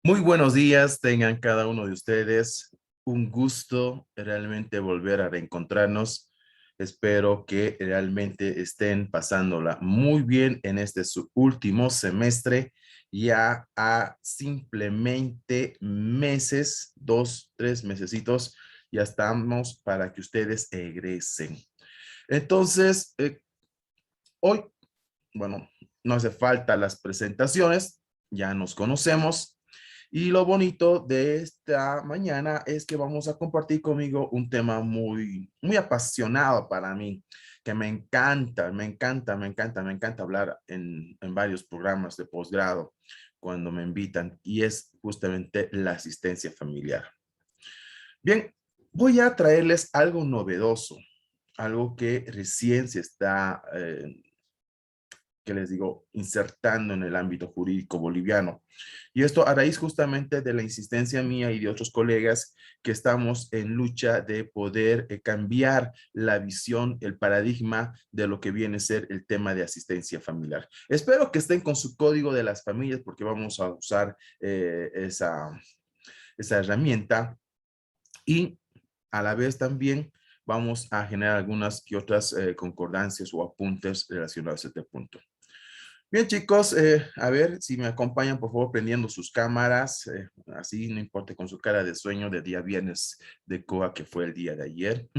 Muy buenos días, tengan cada uno de ustedes. Un gusto realmente volver a reencontrarnos. Espero que realmente estén pasándola muy bien en este su último semestre, ya a simplemente meses, 2, 3 mesecitos, ya estamos para que ustedes egresen. Entonces, hoy, bueno, no hace falta las presentaciones, ya nos conocemos. Y lo bonito de esta mañana es que vamos a compartir conmigo un tema muy apasionado para mí, que me encanta hablar en varios programas de posgrado cuando me invitan, y es justamente la asistencia familiar. Bien, voy a traerles algo novedoso, algo que recién se está que les digo, insertando en el ámbito jurídico boliviano. Y esto a raíz justamente de la insistencia mía y de otros colegas que estamos en lucha de poder cambiar la visión, el paradigma de lo que viene a ser el tema de asistencia familiar. Espero que estén con su código de las familias porque vamos a usar esa herramienta y a la vez también vamos a generar algunas que otras concordancias o apuntes relacionados a este punto. Bien, chicos, a ver si me acompañan, por favor, prendiendo sus cámaras, así no importa con su cara de sueño de día viernes de COA que fue el día de ayer.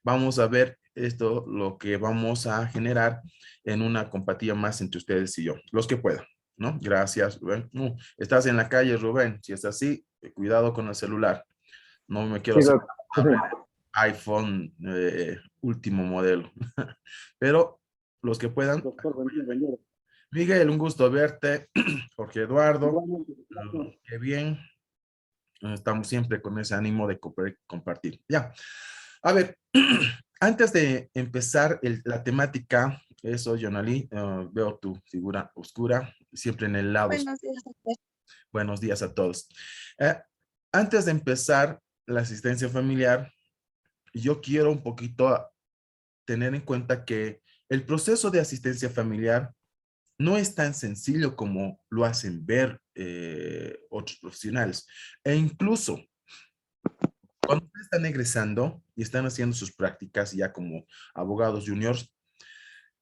Vamos a ver esto, lo que vamos a generar en una compatía más entre ustedes y yo, los que puedan, ¿no? Gracias, Rubén. Estás en la calle, Rubén, si es así, cuidado con el celular. No me quiero Sí, hacer doc. iPhone último modelo, pero los que puedan. Doctor, buen día, buen día. Miguel, un gusto verte. Jorge Eduardo, Igualmente, gracias. qué bien. Estamos siempre con ese ánimo de compartir. Ya, a ver, antes de empezar la temática, eso, Jonali, veo tu figura oscura, siempre en el lado. Buenos días, doctor. Buenos días a todos. Eh, Antes de empezar la asistencia familiar, yo quiero un poquito tener en cuenta que el proceso de asistencia familiar no es tan sencillo como lo hacen ver otros profesionales. E incluso cuando ustedes están egresando y están haciendo sus prácticas ya como abogados juniors,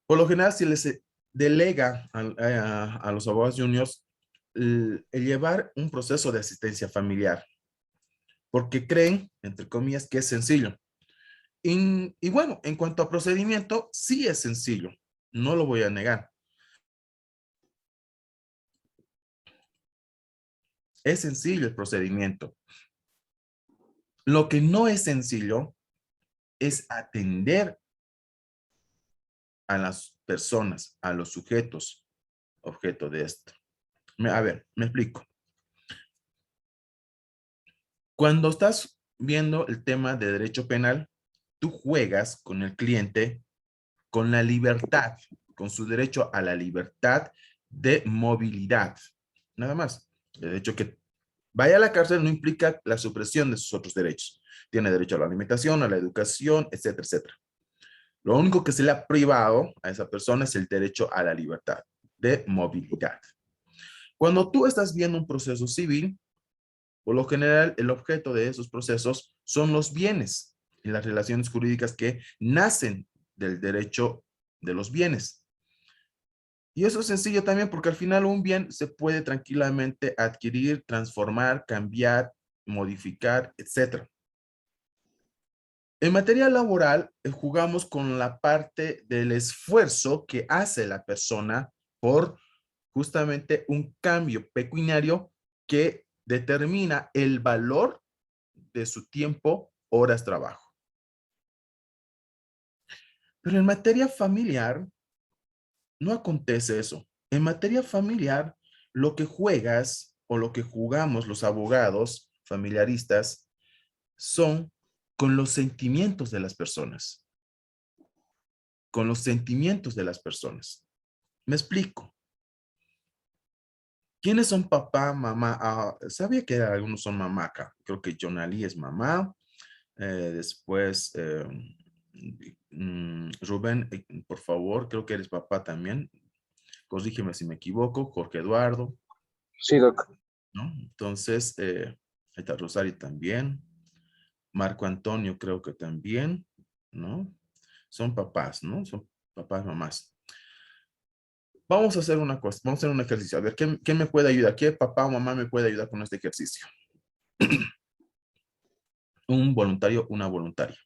por lo general se les delega a los abogados juniors el llevar un proceso de asistencia familiar, porque creen, entre comillas, que es sencillo. Y bueno, en cuanto a procedimiento, sí es sencillo, no lo voy a negar. Es sencillo el procedimiento. Lo que no es sencillo es atender a las personas, a los sujetos, objeto de esto. A ver, me explico. Cuando estás viendo el tema de derecho penal, tú juegas con el cliente con la libertad, con su derecho a la libertad de movilidad. Nada más. El hecho que vaya a la cárcel no implica la supresión de sus otros derechos. Tiene derecho a la alimentación, a la educación, etcétera, etcétera. Lo único que se le ha privado a esa persona es el derecho a la libertad de movilidad. Cuando tú estás viendo un proceso civil, por lo general, el objeto de esos procesos son los bienes y las relaciones jurídicas que nacen del derecho de los bienes. Y eso es sencillo también porque al final un bien se puede tranquilamente adquirir, transformar, cambiar, modificar, etcétera. En materia laboral, jugamos con la parte del esfuerzo que hace la persona por justamente un cambio pecuniario que determina el valor de su tiempo, horas trabajo. Pero en materia familiar, no acontece eso. En materia familiar, lo que juegas o lo que jugamos los abogados familiaristas son con los sentimientos de las personas. Con los sentimientos de las personas. Me explico. ¿Quiénes son papá, mamá? Sabía que algunos son mamá acá. Creo que Jonali es mamá. Después, Rubén, por favor, creo que eres papá también. Corrígeme si me equivoco. Jorge Eduardo. Sí, doc. ¿no? Entonces, ahí está Rosario también. Marco Antonio creo que también, ¿no? Son papás, ¿no? Son papás, mamás. Vamos a hacer una cosa, vamos a hacer un ejercicio. A ver, ¿quién me puede ayudar? ¿Qué papá o mamá me puede ayudar con este ejercicio? Un voluntario, una voluntaria.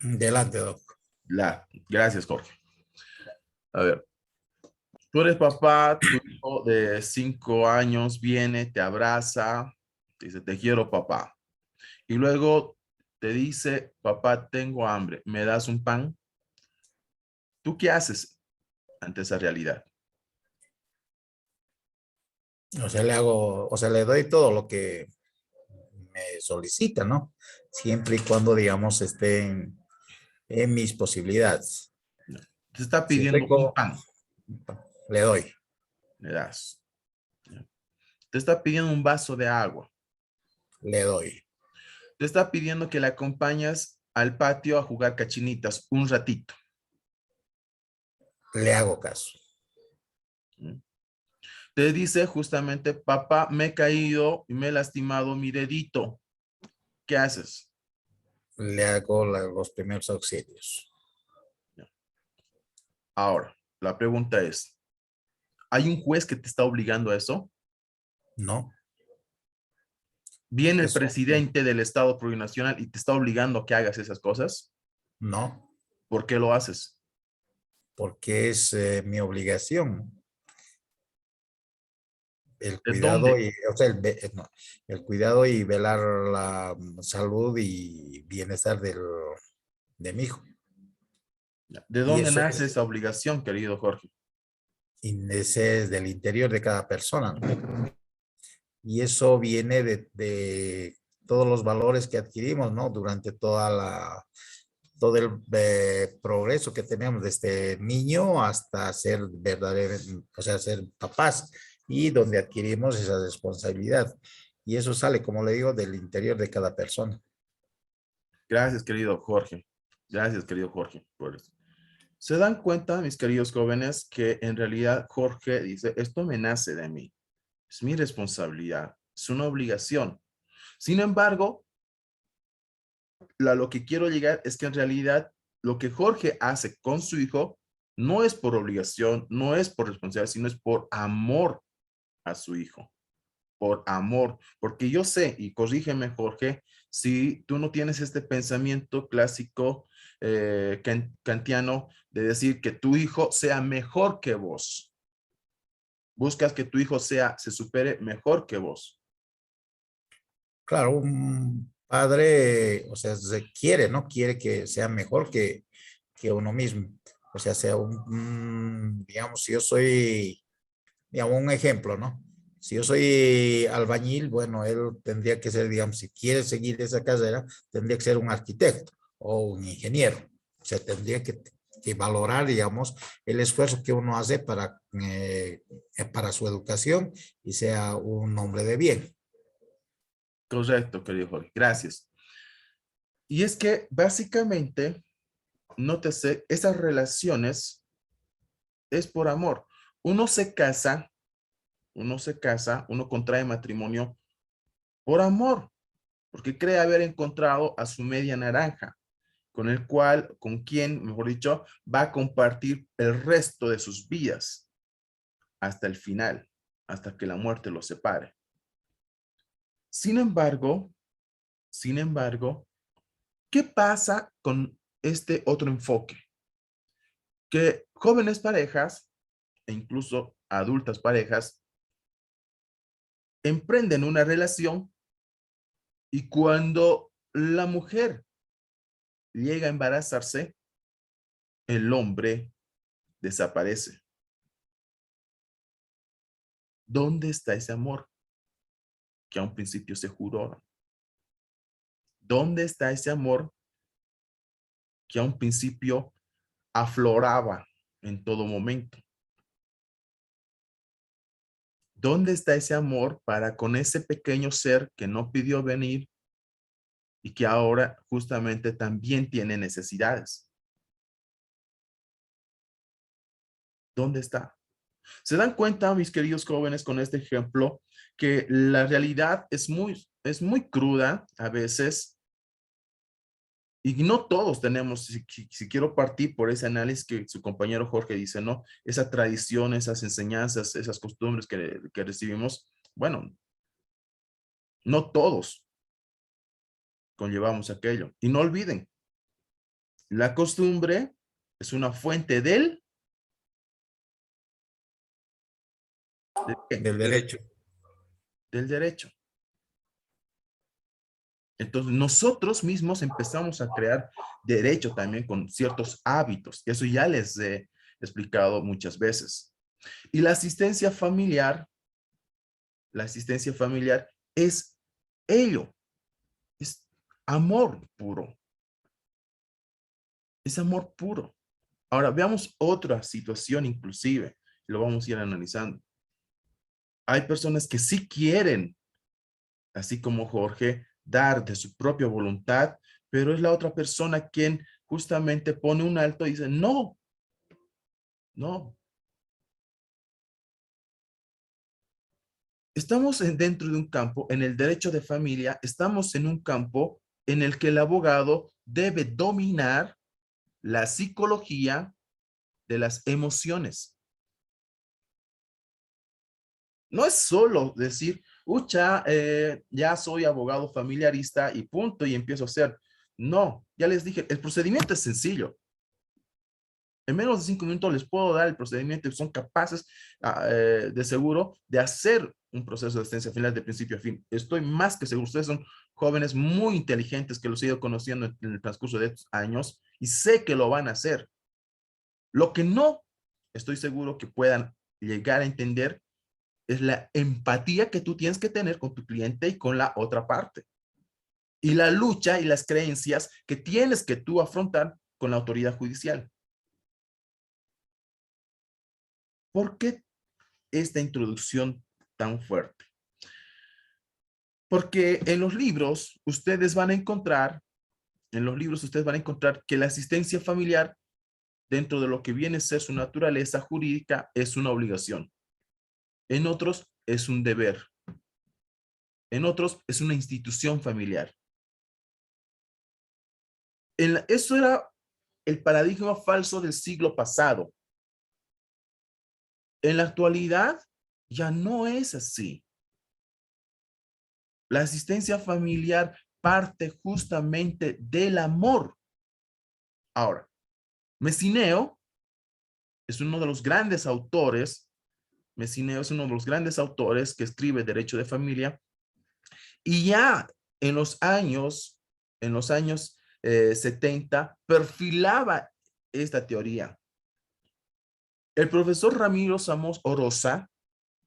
Delante, Doc. Gracias, Jorge. A ver, tú eres papá, tu hijo de 5 años viene, te abraza, te dice, te quiero, papá. Y luego te dice, papá, tengo hambre, ¿me das un pan? ¿Tú qué haces ante esa realidad? O sea, le hago, o sea, le doy todo lo que me solicita, ¿no? Siempre y cuando, digamos, esté en mis posibilidades. No. Te está Si es pidiendo un rico, pan, le doy, le das. Te está pidiendo un vaso de agua. le doy, Te está pidiendo que le acompañes al patio a jugar cachinitas un ratito. le hago caso, ¿Mm? Te dice justamente, papá, me he caído y me he lastimado mi dedito. ¿Qué haces? le hago los primeros auxilios. Ahora, la pregunta es, ¿hay un juez que te está obligando a eso? No, ¿Viene el eso, presidente del Estado plurinacional y te está obligando a que hagas esas cosas? no, ¿Por qué lo haces? porque es mi obligación. El ¿De cuidado dónde? y, o sea, no, el cuidado y velar la salud y bienestar de mi hijo. ¿De Y dónde eso nace es, esa obligación, querido Jorge? y ese es del interior de cada persona, ¿no? Y eso viene de todos los valores que adquirimos, ¿no? Durante todo el progreso que tenemos desde niño hasta ser verdaderos, o sea, ser papás y donde adquirimos esa responsabilidad. Y eso sale, como le digo, del interior de cada persona. Gracias, querido Jorge. Gracias, querido Jorge, por eso. ¿Se dan cuenta, mis queridos jóvenes, que en realidad Jorge dice, esto me nace de mí, es mi responsabilidad, es una obligación? Sin embargo, lo que quiero llegar es que en realidad lo que Jorge hace con su hijo no es por obligación, no es por responsabilidad, sino es por amor a su hijo, por amor, porque yo sé, y corrígeme Jorge, si tú no tienes este pensamiento clásico kantiano de decir que tu hijo sea mejor que vos, buscas que tu hijo se supere mejor que vos. Claro, un padre, o sea, se quiere, ¿no? Quiere que sea mejor que uno mismo. O sea, sea digamos, si yo soy, digamos, un ejemplo, ¿no? Si yo soy albañil, bueno, él tendría que ser, digamos, si quiere seguir esa carrera, tendría que ser un arquitecto o un ingeniero. O sea, tendría que valorar, digamos, el esfuerzo que uno hace para su educación y sea un hombre de bien. Correcto, querido Jorge, gracias. Y es que básicamente, nótese, esas relaciones es por amor. Uno se casa, uno contrae matrimonio por amor, porque cree haber encontrado a su media naranja, con quien, mejor dicho, va a compartir el resto de sus vidas hasta el final, hasta que la muerte los separe. Sin embargo, sin embargo, ¿qué pasa con este otro enfoque? Que jóvenes parejas e incluso adultas parejas emprenden una relación y cuando la mujer llega a embarazarse, el hombre desaparece. ¿Dónde está ese amor que a un principio se juró? ¿Dónde está ese amor que a un principio afloraba en todo momento? ¿Dónde está ese amor para con ese pequeño ser que no pidió venir y que ahora justamente también tiene necesidades? ¿Dónde está? ¿Se dan cuenta, mis queridos jóvenes, con este ejemplo, que la realidad es muy cruda a veces? Y no todos tenemos, si quiero partir por ese análisis que su compañero Jorge dice, ¿no? Esa tradición, esas enseñanzas, esas costumbres que recibimos, bueno, no todos conllevamos aquello. Y no olviden, la costumbre es una fuente ¿de qué? Del derecho. Del derecho. Entonces, nosotros mismos empezamos a crear derecho también con ciertos hábitos. Eso ya les he explicado muchas veces. Y la asistencia familiar es ello, es amor puro, es amor puro. Ahora, veamos otra situación inclusive, lo vamos a ir analizando. Hay personas que sí quieren, así como Jorge, dar de su propia voluntad, pero es la otra persona quien justamente pone un alto y dice, no, no. Estamos dentro de un campo, en el derecho de familia, estamos en un campo en el que el abogado debe dominar la psicología de las emociones. No es solo decir, ucha, ya soy abogado familiarista y punto, y empiezo a hacer. No, ya les dije, el procedimiento es sencillo. En menos de 5 minutos les puedo dar el procedimiento y son capaces de seguro de hacer un proceso de asistencia final de principio a fin. Estoy más que seguro. Ustedes son jóvenes muy inteligentes que los he ido conociendo en el transcurso de estos años y sé que lo van a hacer. Lo que no estoy seguro que puedan llegar a entender es la empatía que tú tienes que tener con tu cliente y con la otra parte. Y la lucha y las creencias que tienes que tú afrontar con la autoridad judicial. ¿Por qué esta introducción tan fuerte? Porque en los libros ustedes van a encontrar, que la asistencia familiar, dentro de lo que viene a ser su naturaleza jurídica, es una obligación. En otros es un deber. En otros es una institución familiar. Eso era el paradigma falso del siglo pasado. En la actualidad ya no es así. La asistencia familiar parte justamente del amor. Ahora, Messineo es uno de los grandes autores, Messineo es uno de los grandes autores que escribe Derecho de Familia, y ya en los años 70, perfilaba esta teoría. El profesor Ramiro Samos Oroza,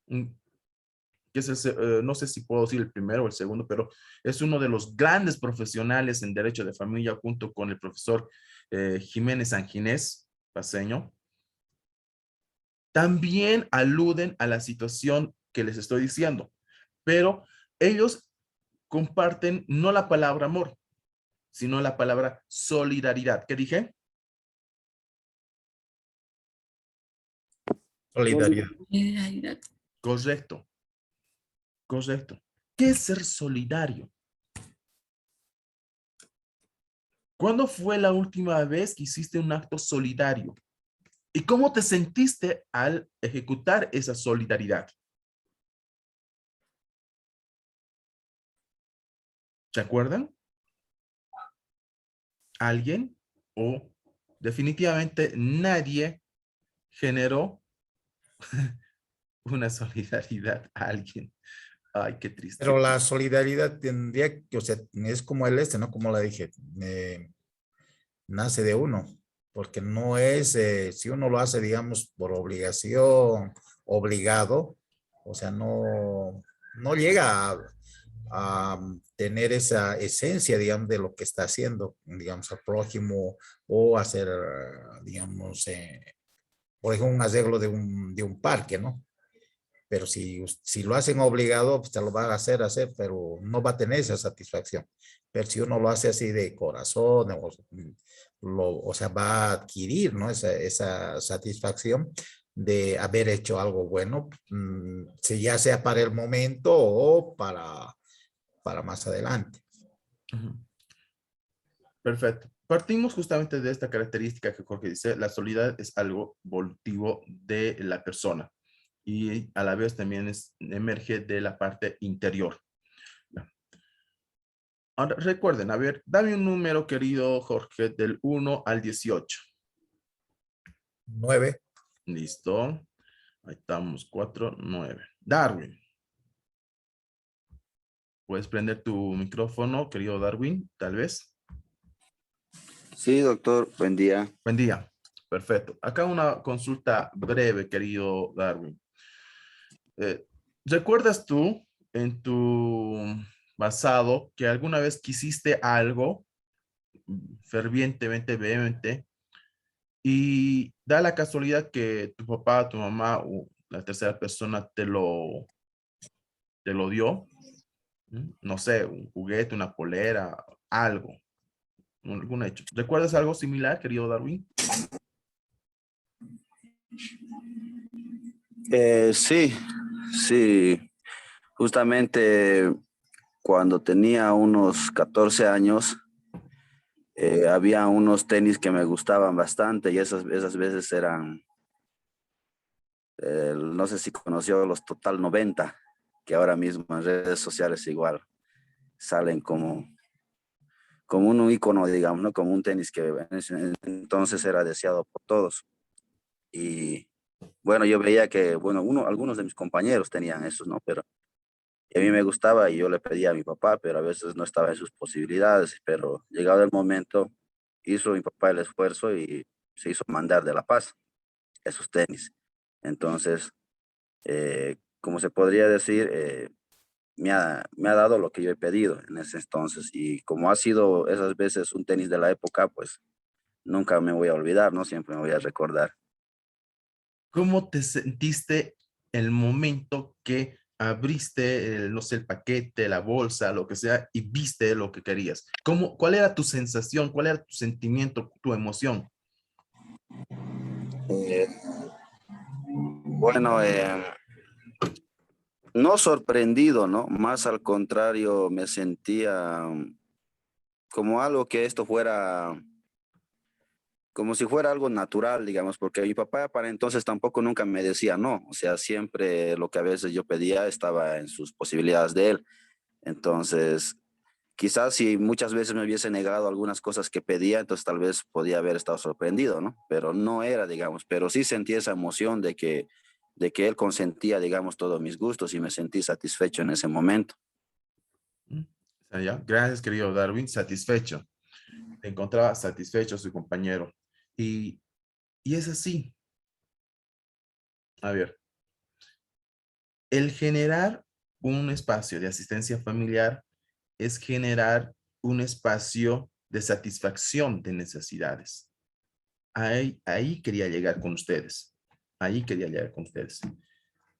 que es no sé si puedo decir el primero o el segundo, pero es uno de los grandes profesionales en Derecho de Familia, junto con el profesor Jiménez Sanginés, paseño, también aluden a la situación que les estoy diciendo, pero ellos comparten no la palabra amor, sino la palabra solidaridad. ¿Qué dije? Solidaridad. Solidaridad. Correcto, correcto. ¿Qué es ser solidario? ¿Cuándo fue la última vez que hiciste un acto solidario? ¿Y cómo te sentiste al ejecutar esa solidaridad? ¿Se acuerdan? ¿Alguien o definitivamente nadie generó una solidaridad a alguien? Ay, qué triste. Pero la solidaridad tendría que, o sea, es como el ¿no? Como la dije, nace de uno, porque no es, si uno lo hace, digamos, por obligación, obligado, o sea, no llega a tener esa esencia, digamos, de lo que está haciendo, digamos, al prójimo o hacer, digamos, por ejemplo, un arreglo de un parque, ¿no? Pero si lo hacen obligado, pues te lo van a hacer, pero no va a tener esa satisfacción. Pero si uno lo hace así de corazón, o sea, va a adquirir, ¿no? Esa satisfacción, de haber hecho algo bueno, si ya sea para el momento o para más adelante. Ujú. Perfecto. Partimos justamente de esta característica que Jorge dice, la solidaridad es algo volutivo de la persona y a la vez también emerge de la parte interior. Ahora, recuerden, a ver, dame un número, querido Jorge, del 1 al 18. 9. Listo. Ahí estamos, 4, 9. Darwin, ¿puedes prender tu micrófono, querido Darwin? Tal vez. Sí, doctor, buen día. Buen día. Perfecto. Acá una consulta breve, querido Darwin. Eh, ¿Recuerdas tú en tu pasado que alguna vez quisiste algo fervientemente, vehemente, y da la casualidad que tu papá, tu mamá o la tercera persona te lo dio? No sé, un juguete, una polera, algo, algún hecho. ¿Recuerdas algo similar, querido Darwin? Sí, sí, justamente cuando tenía unos 14 años, había unos tenis que me gustaban bastante y esas veces eran, no sé si conoció los Total 90, que ahora mismo en redes sociales igual salen como un icono, digamos, ¿no? Como un tenis que en ese entonces era deseado por todos. Y bueno, yo veía que, bueno, algunos de mis compañeros tenían esos, ¿no? Pero y a mí me gustaba y yo le pedía a mi papá, pero a veces no estaba en sus posibilidades. Pero llegado el momento, hizo mi papá el esfuerzo y se hizo mandar de La Paz esos tenis. Entonces, como se podría decir, me ha dado lo que yo he pedido en ese entonces. Y como ha sido esas veces un tenis de la época, pues nunca me voy a olvidar, ¿no? Siempre me voy a recordar. ¿Cómo te sentiste el momento que abriste, no sé, el paquete, la bolsa, lo que sea, y viste lo que querías? ¿Cuál era tu sensación? ¿Cuál era tu sentimiento, tu emoción? Eh, bueno, no sorprendido, ¿no? Más al contrario, me sentía como algo que esto fuera, como si fuera algo natural, digamos, porque mi papá para entonces tampoco nunca me decía no, o sea, siempre lo que a veces yo pedía estaba en sus posibilidades de él. Entonces, quizás si muchas veces me hubiese negado algunas cosas que pedía, entonces tal vez podía haber estado sorprendido, ¿no? Pero no era, digamos, pero sí sentí esa emoción de que él consentía, digamos, todos mis gustos y me sentí satisfecho en ese momento. ¿Mm? O sea, ya, gracias, querido Darwin, satisfecho. Te encontraba satisfecho su compañero. Y, y es así. A ver, el generar un espacio de asistencia familiar es generar un espacio de satisfacción de necesidades. Ahí quería llegar con ustedes. Ahí quería llegar con ustedes.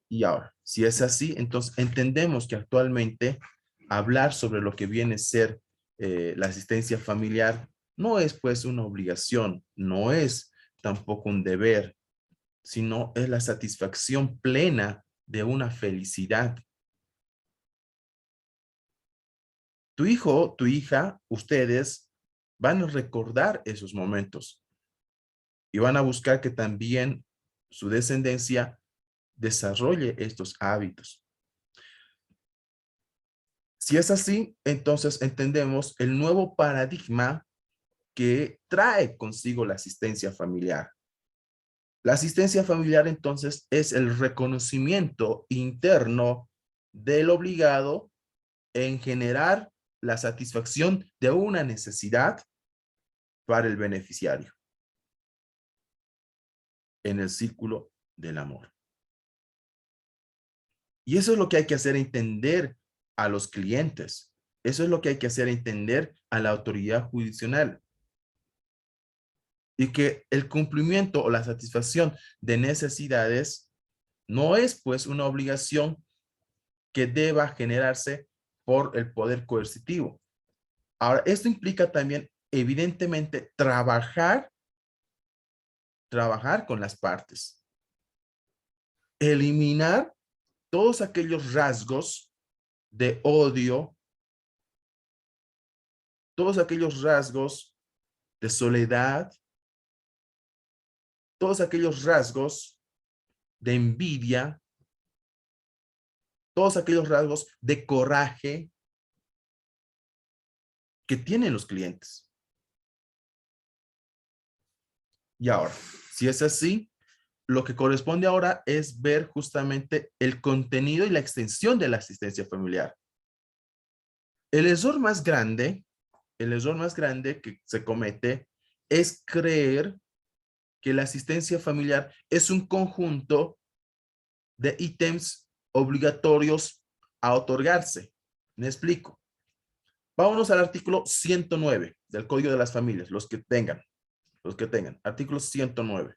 Y ahora, si es así, entonces entendemos que actualmente hablar sobre lo que viene a ser la asistencia familiar no es pues una obligación, no es tampoco un deber, sino es la satisfacción plena de una felicidad. Tu hijo, tu hija, ustedes van a recordar esos momentos y van a buscar que también su descendencia desarrolle estos hábitos. Si es así, entonces entendemos el nuevo paradigma que trae consigo la asistencia familiar. La asistencia familiar entonces es el reconocimiento interno del obligado en generar la satisfacción de una necesidad para el beneficiario en el círculo del amor. Y eso es lo que hay que hacer entender a los clientes. Eso es lo que hay que hacer entender a la autoridad judicial. Y que el cumplimiento o la satisfacción de necesidades no es pues una obligación que deba generarse por el poder coercitivo. Ahora, esto implica también, evidentemente, trabajar con las partes. eliminar todos aquellos rasgos de odio, todos aquellos rasgos de soledad, todos aquellos rasgos de envidia, todos aquellos rasgos de coraje que tienen los clientes. Y ahora, si es así, lo que corresponde ahora es ver justamente el contenido y la extensión de la asistencia familiar. El error más grande que se comete es creer que la asistencia familiar es un conjunto de ítems obligatorios a otorgarse. Me explico. Vámonos al artículo 109 del Código de las Familias, los que tengan. Artículo 109.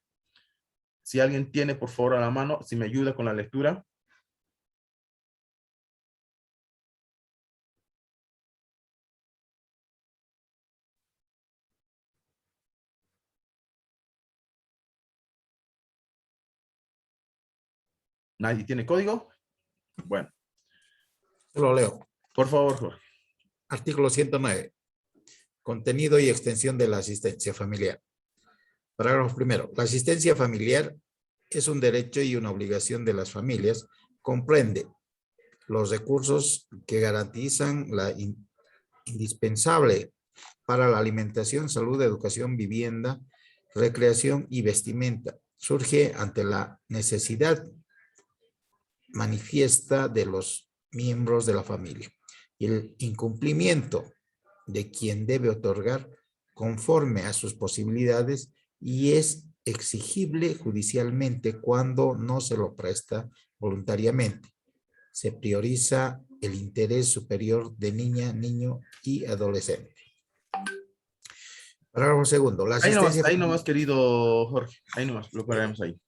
Si alguien tiene, por favor, a la mano, si me ayuda con la lectura. ¿Nadie tiene código? Bueno, Lo leo. por favor, Jorge. Artículo 109. Contenido y extensión de la asistencia familiar. Parágrafo primero. La asistencia familiar es un derecho y una obligación de las familias. Comprende los recursos que garantizan la indispensable para la alimentación, salud, educación, vivienda, recreación y vestimenta. Surge ante la necesidad manifiesta de los miembros de la familia y el incumplimiento de quien debe otorgar conforme a sus posibilidades y es exigible judicialmente cuando no se lo presta voluntariamente. Se prioriza el interés superior de niña, niño y adolescente. Parágrafo segundo. La asistencia Ahí nomás, querido Jorge. Ahí nomás, lo pararemos ahí.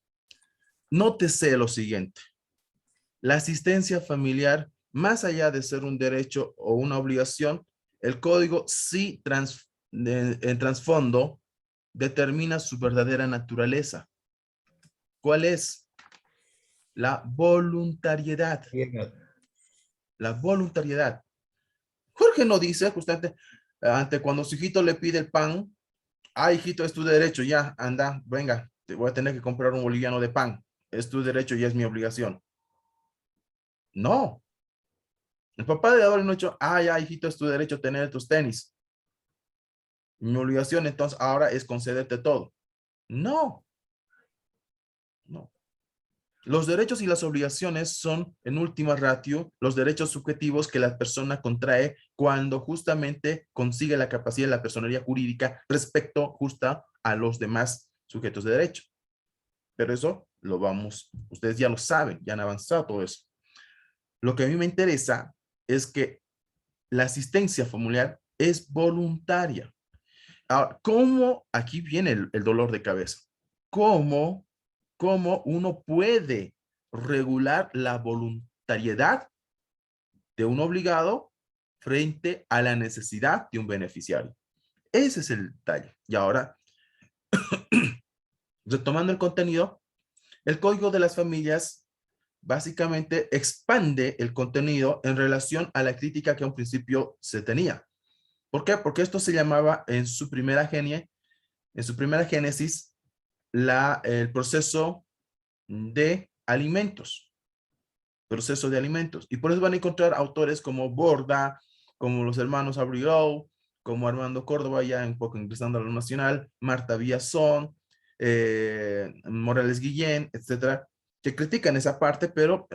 Nótese lo siguiente. La asistencia familiar, más allá de ser un derecho o una obligación, el código sí en trasfondo determina su verdadera naturaleza. ¿Cuál es? La voluntariedad. La voluntariedad. Jorge no dice justamente ante cuando su hijito le pide el pan, hijito, es tu derecho, ya, anda, venga, te voy a tener que comprar un boliviano de pan. Es tu derecho y es mi obligación. No. El papá de Adolfo no ha dicho, ya, hijito, es tu derecho tener tus tenis. Mi obligación entonces ahora es concederte todo. No. No. Los derechos y las obligaciones son, en última ratio, los derechos subjetivos que la persona contrae cuando justamente consigue la capacidad de la personería jurídica respecto justa a los demás sujetos de derecho. Pero eso lo vamos, ustedes ya lo saben, ya han avanzado todo eso. Lo que a mí me interesa es que la asistencia familiar es voluntaria. Ahora, ¿cómo? Aquí viene el dolor de cabeza. ¿Cómo uno puede regular la voluntariedad de un obligado frente a la necesidad de un beneficiario? Ese es el detalle. Y ahora, retomando el contenido, el Código de las Familias básicamente expande el contenido en relación a la crítica que a un principio se tenía. ¿Por qué? Porque esto se llamaba en su primera génesis, el proceso de alimentos. Proceso de alimentos. Y por eso van a encontrar autores como Borda, como los hermanos Abreu, como Armando Córdoba, ya un poco ingresando a lo nacional, Marta Villazón, Morales Guillén, etcétera, que critican esa parte, pero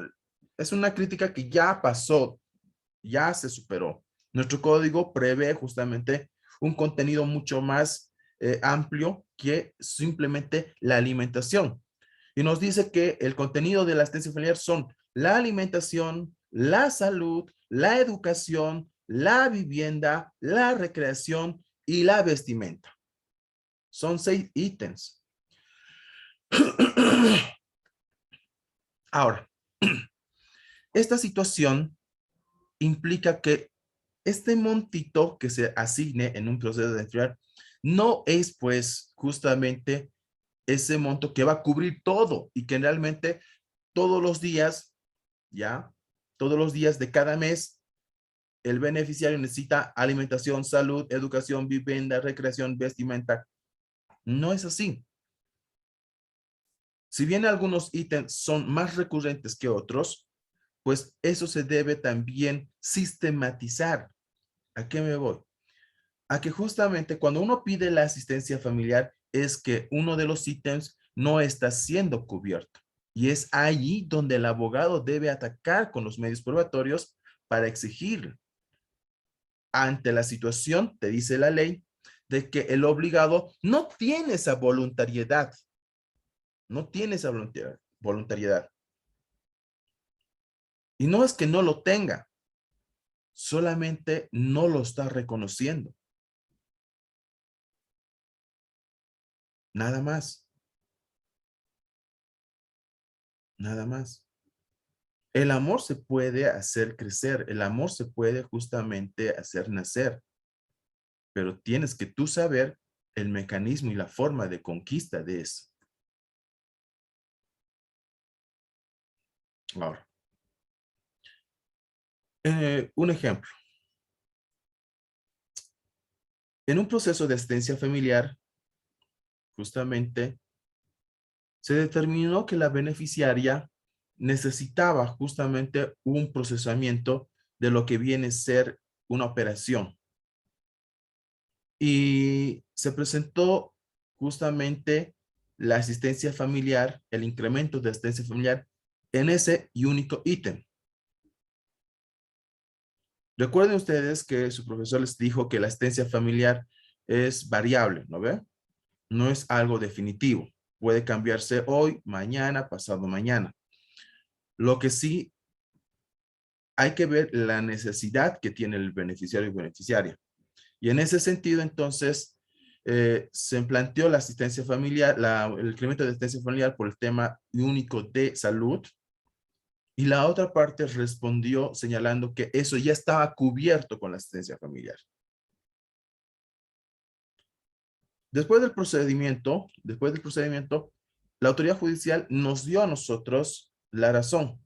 es una crítica que ya pasó, ya se superó. Nuestro código prevé justamente un contenido mucho más amplio que simplemente la alimentación. Y nos dice que el contenido de la asistencia familiar son la alimentación, la salud, la educación, la vivienda, la recreación y la vestimenta. Son 6 ítems. Ahora, esta situación implica que este montito que se asigne en un proceso de enfriar no es pues justamente ese monto que va a cubrir todo y que realmente todos los días, ¿ya? Todos los días de cada mes, el beneficiario necesita alimentación, salud, educación, vivienda, recreación, vestimenta. No es así. Si bien algunos ítems son más recurrentes que otros, pues eso se debe también sistematizar. ¿A qué me voy? A que justamente cuando uno pide la asistencia familiar es que uno de los ítems no está siendo cubierto. Y es allí donde el abogado debe atacar con los medios probatorios para exigir ante la situación, te dice la ley, de que el obligado no tiene esa voluntariedad. No tiene esa voluntariedad. Y no es que no lo tenga, solamente no lo está reconociendo. Nada más. Nada más. El amor se puede hacer crecer, el amor se puede justamente hacer nacer, pero tienes que tú saber el mecanismo y la forma de conquista de eso. Ahora, un ejemplo. En un proceso de asistencia familiar, justamente, se determinó que la beneficiaria necesitaba justamente un procesamiento de lo que viene a ser una operación. Y se presentó justamente la asistencia familiar, el incremento de asistencia familiar en ese y único ítem. Recuerden ustedes que su profesor les dijo que la asistencia familiar es variable, ¿no ve? No es algo definitivo. Puede cambiarse hoy, mañana, pasado mañana. Lo que sí hay que ver la necesidad que tiene el beneficiario y beneficiaria. Y en ese sentido, entonces, se planteó la asistencia familiar, el incremento de asistencia familiar por el tema único de salud. Y la otra parte respondió señalando que eso ya estaba cubierto con la asistencia familiar. Después del procedimiento, la autoridad judicial nos dio a nosotros la razón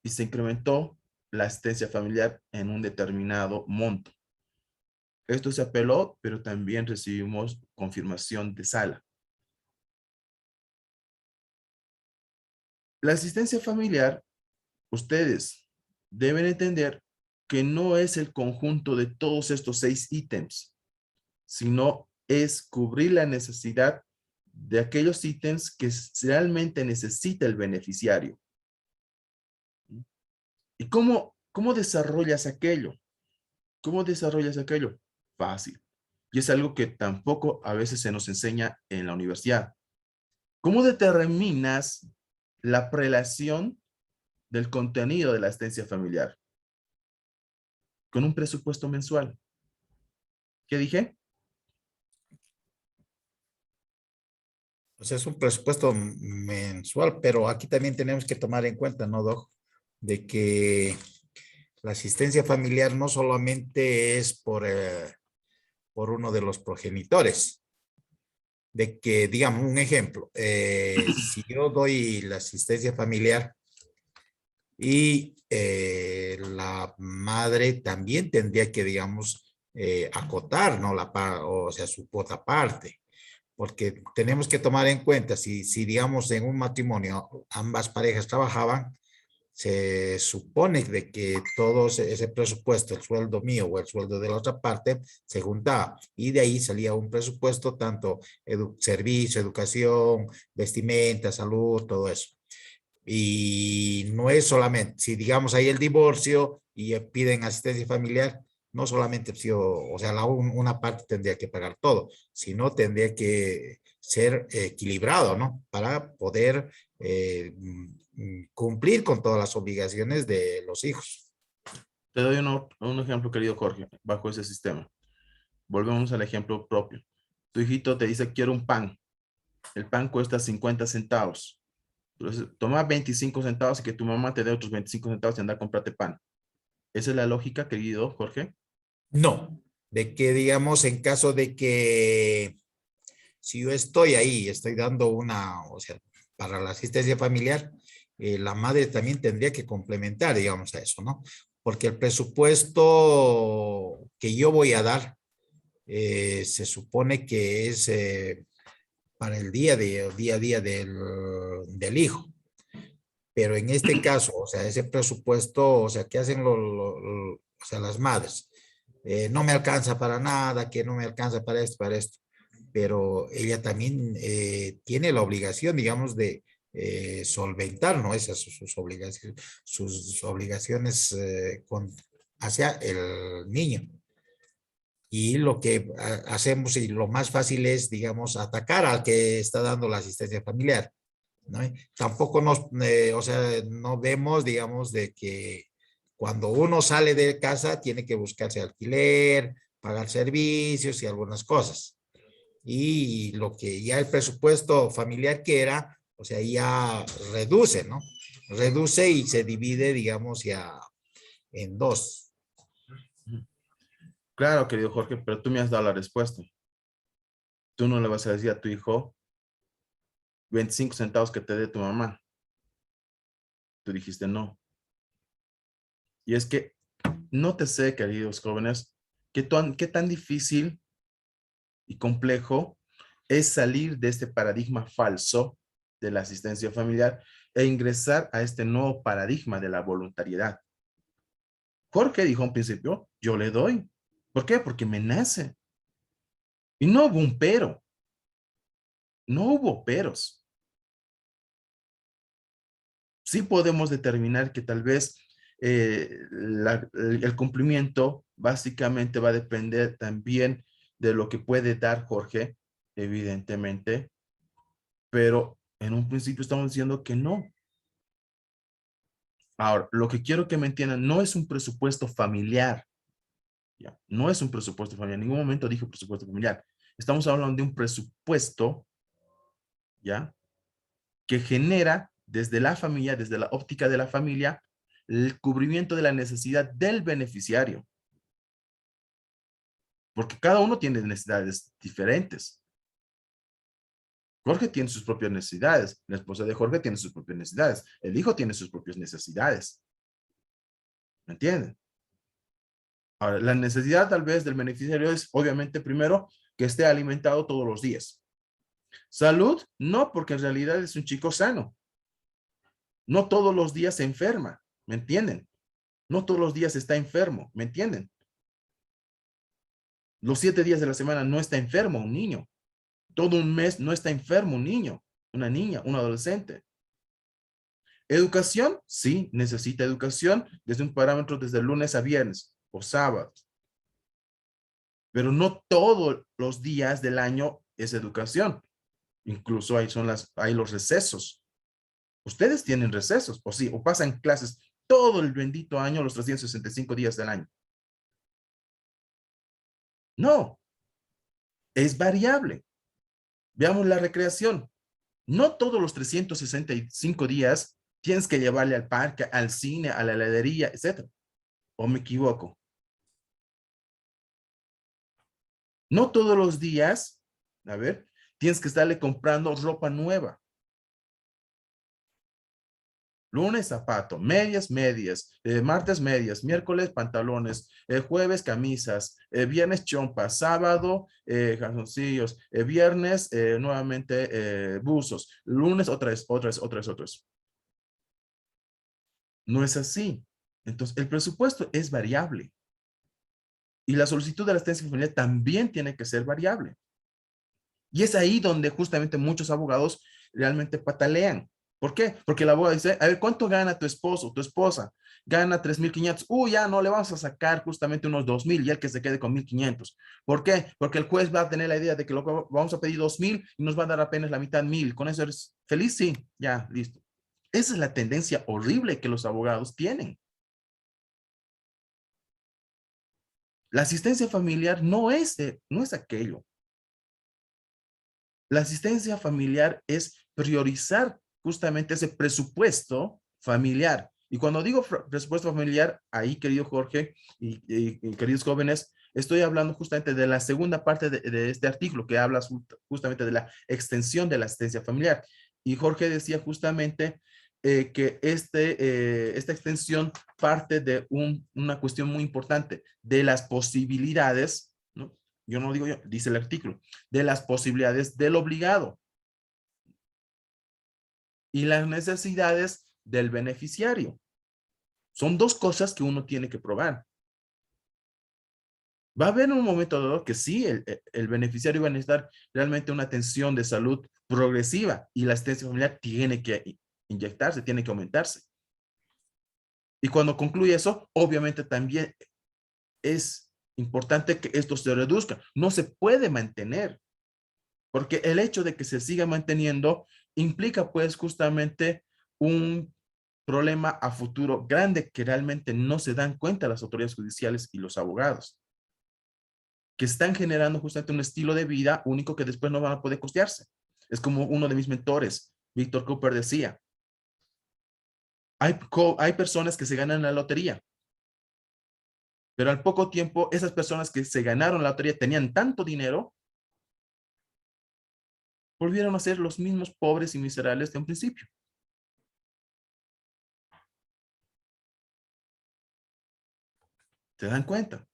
y se incrementó la asistencia familiar en un determinado monto. Esto se apeló, pero también recibimos confirmación de sala. La asistencia familiar, ustedes deben entender que no es el conjunto de todos estos 6 ítems, sino es cubrir la necesidad de aquellos ítems que realmente necesita el beneficiario. ¿Y cómo desarrollas aquello? ¿Cómo desarrollas aquello? Fácil. Y es algo que tampoco a veces se nos enseña en la universidad. ¿Cómo determinas la prelación del contenido de la asistencia familiar? Con un presupuesto mensual. ¿Qué dije? O sea, es un presupuesto mensual, pero aquí también tenemos que tomar en cuenta, ¿no, Doc? De que la asistencia familiar no solamente es por uno de los progenitores. De que, digamos, un ejemplo, si yo doy la asistencia familiar y la madre también tendría que, digamos, acotar, ¿no? O sea, su cuota parte. Porque tenemos que tomar en cuenta, si digamos en un matrimonio ambas parejas trabajaban, se supone de que todo ese presupuesto, el sueldo mío o el sueldo de la otra parte, se juntaba y de ahí salía un presupuesto, tanto servicio, educación, vestimenta, salud, todo eso. Y no es solamente, si digamos hay el divorcio y piden asistencia familiar, no solamente si, o sea, una parte tendría que pagar todo, sino tendría que ser equilibrado, ¿no? Para poder cumplir con todas las obligaciones de los hijos. Te doy un ejemplo, querido Jorge, bajo ese sistema. Volvemos al ejemplo propio. Tu hijito te dice, quiero un pan. El pan cuesta 50 centavos. Entonces, toma 25 centavos y que tu mamá te dé otros 25 centavos y anda a comprarte pan. ¿Esa es la lógica, querido Jorge? No, de que digamos en caso de que si yo estoy ahí, estoy dando o sea, para la asistencia familiar la madre también tendría que complementar, digamos, a eso, ¿no? Porque el presupuesto que yo voy a dar se supone que es para el día a día del hijo. Pero en este caso, o sea, ese presupuesto, o sea, ¿qué hacen o sea, las madres? No me alcanza para nada, que no me alcanza para esto, para esto. Pero ella también tiene la obligación, digamos, de solventar, ¿no? Esas sus obligaciones hacia el niño. Y lo que hacemos y lo más fácil es, digamos, atacar al que está dando la asistencia familiar, ¿no? Tampoco o sea, no vemos, digamos, de que cuando uno sale de casa tiene que buscarse alquiler, pagar servicios y algunas cosas. Y lo que ya el presupuesto familiar que era, o sea, ya reduce, ¿no? Reduce y se divide, digamos, ya en dos. Claro, querido Jorge, pero tú me has dado la respuesta. Tú no le vas a decir a tu hijo 25 centavos que te dé tu mamá. Tú dijiste no. Y es que no te sé, queridos jóvenes, qué tan difícil y complejo es salir de este paradigma falso de la asistencia familiar e ingresar a este nuevo paradigma de la voluntariedad. Jorge dijo en principio, yo le doy. ¿Por qué? Porque me nace. Y no hubo un pero. No hubo peros. Sí podemos determinar que tal vez el cumplimiento básicamente va a depender también de lo que puede dar Jorge, evidentemente, pero en un principio estamos diciendo que no. Ahora, lo que quiero que me entiendan, no es un presupuesto familiar, ¿ya? No es un presupuesto familiar, en ningún momento dije presupuesto familiar. Estamos hablando de un presupuesto, ¿ya? Que genera desde la familia, desde la óptica de la familia, el cubrimiento de la necesidad del beneficiario. Porque cada uno tiene necesidades diferentes. Jorge tiene sus propias necesidades, la esposa de Jorge tiene sus propias necesidades, el hijo tiene sus propias necesidades. ¿Me entienden? Ahora, la necesidad tal vez del beneficiario es, obviamente, primero, que esté alimentado todos los días. Salud, no, porque en realidad es un chico sano. No todos los días se enferma, ¿me entienden? No todos los días está enfermo, ¿me entienden? Los 7 días de la semana no está enfermo un niño. Todo un mes no está enfermo un niño, una niña, un adolescente. Educación, sí, necesita educación desde un parámetro desde lunes a viernes o sábado. Pero no todos los días del año es educación. Incluso hay los recesos. Ustedes tienen recesos, o sí, o pasan clases todo el bendito año, los 365 días del año. No, es variable. Veamos la recreación. No todos los 365 días tienes que llevarle al parque, al cine, a la heladería, etc. ¿O me equivoco? No todos los días, a ver, tienes que estarle comprando ropa nueva. Lunes zapato, medias, martes medias, miércoles pantalones, jueves camisas, viernes chompas, sábado calzoncillos, viernes nuevamente buzos, lunes otras. No es así. Entonces, el presupuesto es variable y la solicitud de la asistencia familiar también tiene que ser variable. Y es ahí donde justamente muchos abogados realmente patalean. ¿Por qué? Porque el abogado dice, a ver, ¿cuánto gana tu esposo o tu esposa? Gana 3,500. Ya no le vamos a sacar justamente unos 2,000 y el que se quede con 1,500. ¿Por qué? Porque el juez va a tener la idea de que lo vamos a pedir 2,000 y nos va a dar apenas la mitad 1,000. ¿Con eso eres feliz? Sí, ya, listo. Esa es la tendencia horrible que los abogados tienen. La asistencia familiar no es aquello. La asistencia familiar es priorizar justamente ese presupuesto familiar. Y cuando digo presupuesto familiar, ahí, querido Jorge y queridos jóvenes, estoy hablando justamente de la segunda parte de este artículo que habla justamente de la extensión de la asistencia familiar. Y Jorge decía justamente que esta extensión parte de una cuestión muy importante, de las posibilidades, ¿no? Yo no digo yo, dice el artículo, de las posibilidades del obligado y las necesidades del beneficiario. Son dos cosas que uno tiene que probar. Va a haber un momento dado que sí, el beneficiario va a necesitar realmente una atención de salud progresiva y la asistencia familiar tiene que inyectarse, tiene que aumentarse. Y cuando concluye eso, obviamente también es importante que esto se reduzca. No se puede mantener, porque el hecho de que se siga manteniendo implica pues justamente un problema a futuro grande que realmente no se dan cuenta las autoridades judiciales y los abogados, que están generando justamente un estilo de vida único que después no van a poder costearse. Es como uno de mis mentores, Víctor Cooper, decía, hay personas que se ganan la lotería, pero al poco tiempo esas personas que se ganaron la lotería tenían tanto dinero, volvieron a ser los mismos pobres y miserables de un principio. ¿Se dan cuenta?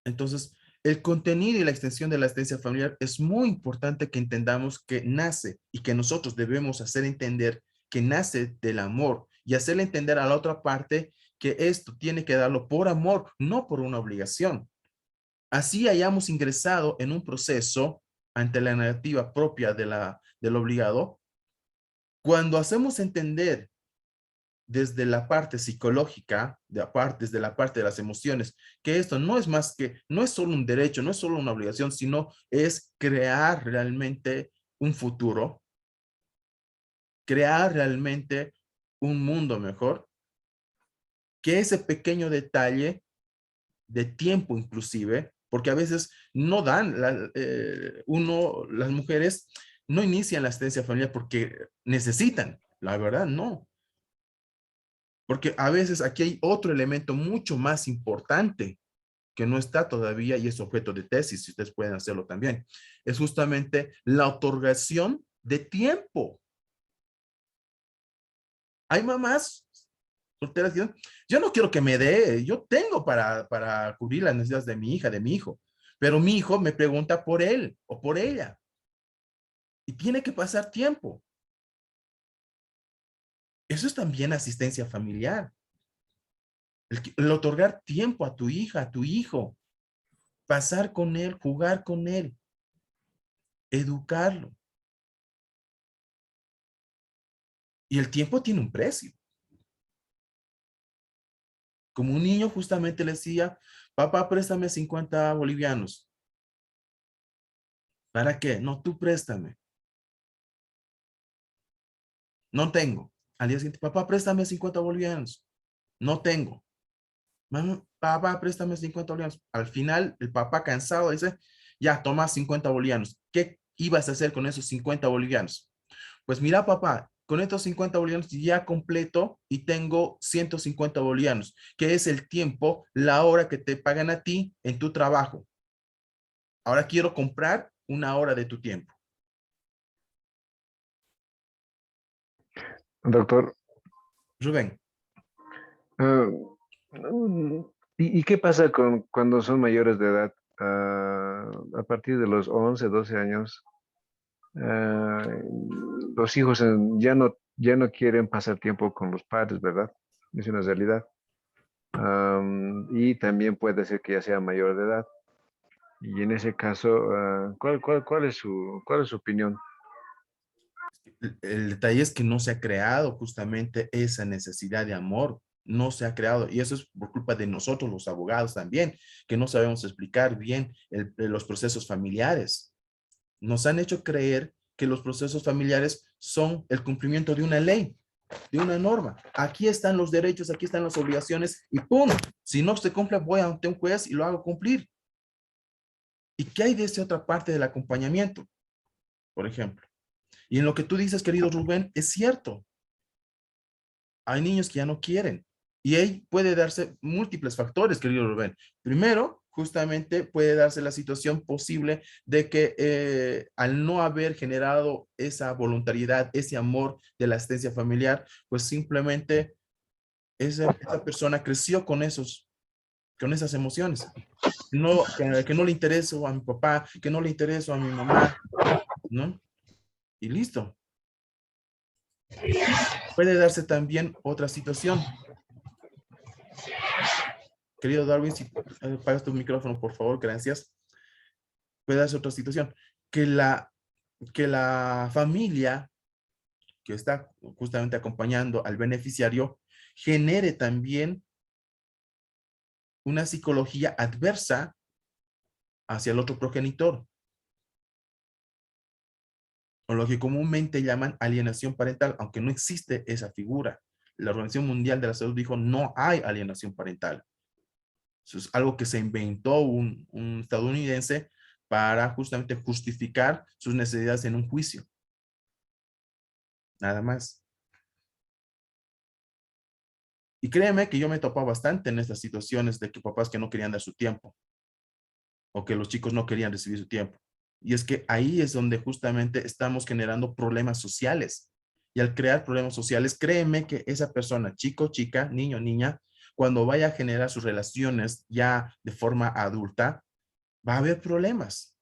Entonces, el contenido y la extensión de la asistencia familiar es muy importante que entendamos que nace y que nosotros debemos hacer entender que nace del amor y hacerle entender a la otra parte que esto tiene que darlo por amor, no por una obligación. Así hayamos ingresado en un proceso ante la negativa propia del obligado. Cuando hacemos entender desde la parte psicológica, desde la parte de las emociones, que esto no es más que, no es solo un derecho, no es solo una obligación, sino es crear realmente un futuro, crear realmente un mundo mejor, que ese pequeño detalle de tiempo inclusive, porque a veces no dan, las mujeres no inician la asistencia familiar porque necesitan, la verdad no. Porque a veces aquí hay otro elemento mucho más importante que no está todavía y es objeto de tesis, si ustedes pueden hacerlo también. Es justamente la otorgación de tiempo. Hay mamás solteras que dicen, yo no quiero que me dé, yo tengo para cubrir las necesidades de mi hija, de mi hijo, pero mi hijo me pregunta por él o por ella y tiene que pasar tiempo. Eso es también asistencia familiar. El otorgar tiempo a tu hija, a tu hijo, pasar con él, jugar con él, educarlo. Y el tiempo tiene un precio. Como un niño justamente le decía, papá, préstame 50 bolivianos. ¿Para qué? No, tú préstame. No tengo. Al día siguiente, papá, préstame 50 bolivianos. No tengo. Mamá, papá, préstame 50 bolivianos. Al final, el papá cansado dice, ya, toma 50 bolivianos. ¿Qué ibas a hacer con esos 50 bolivianos? Pues mira, papá, con estos 50 bolivianos ya completo y tengo 150 bolivianos, que es el tiempo, la hora que te pagan a ti en tu trabajo. Ahora quiero comprar una hora de tu tiempo. Doctor, Rubén, ah, ¿y qué pasa cuando son mayores de edad? A partir de los 11, 12 años, ah, los hijos ya no quieren pasar tiempo con los padres, ¿verdad? Es una realidad. Y también puede ser que ya sea mayor de edad. Y en ese caso, ¿cuál es su opinión? el detalle es que no se ha creado justamente esa necesidad de amor. No se ha creado. Y eso es por culpa de nosotros, los abogados también, que no sabemos explicar bien los procesos familiares. Nos han hecho creer que los procesos familiares son el cumplimiento de una ley, de una norma. Aquí están los derechos, aquí están las obligaciones y ¡pum! Si no se cumple, voy ante un juez y lo hago cumplir. ¿Y qué hay de esa otra parte del acompañamiento? Por ejemplo. Y en lo que tú dices, querido Rubén, es cierto. Hay niños que ya no quieren. Y ahí puede darse múltiples factores, querido Rubén. Primero, justamente puede darse la situación posible de que al no haber generado esa voluntariedad, ese amor de la asistencia familiar, pues simplemente esa persona creció con con esas emociones. No, que no le intereso a mi papá, que no le intereso a mi mamá, ¿no? Y listo. Puede darse también otra situación. Querido Darwin, si apagas tu micrófono, por favor, gracias. Puede darse otra situación. Que que la familia que está justamente acompañando al beneficiario genere también una psicología adversa hacia el otro progenitor, o lo que comúnmente llaman alienación parental, aunque no existe esa figura. La Organización Mundial de la Salud dijo no hay alienación parental. Eso es algo que se inventó un estadounidense para justamente justificar sus necesidades en un juicio. Nada más. Y créeme que yo me he topado bastante en estas situaciones de que papás que no querían dar su tiempo o que los chicos no querían recibir su tiempo. Y es que ahí es donde justamente estamos generando problemas sociales. Y al crear problemas sociales, créeme que esa persona, chico, chica, niño, niña, cuando vaya a generar sus relaciones ya de forma adulta, va a haber problemas.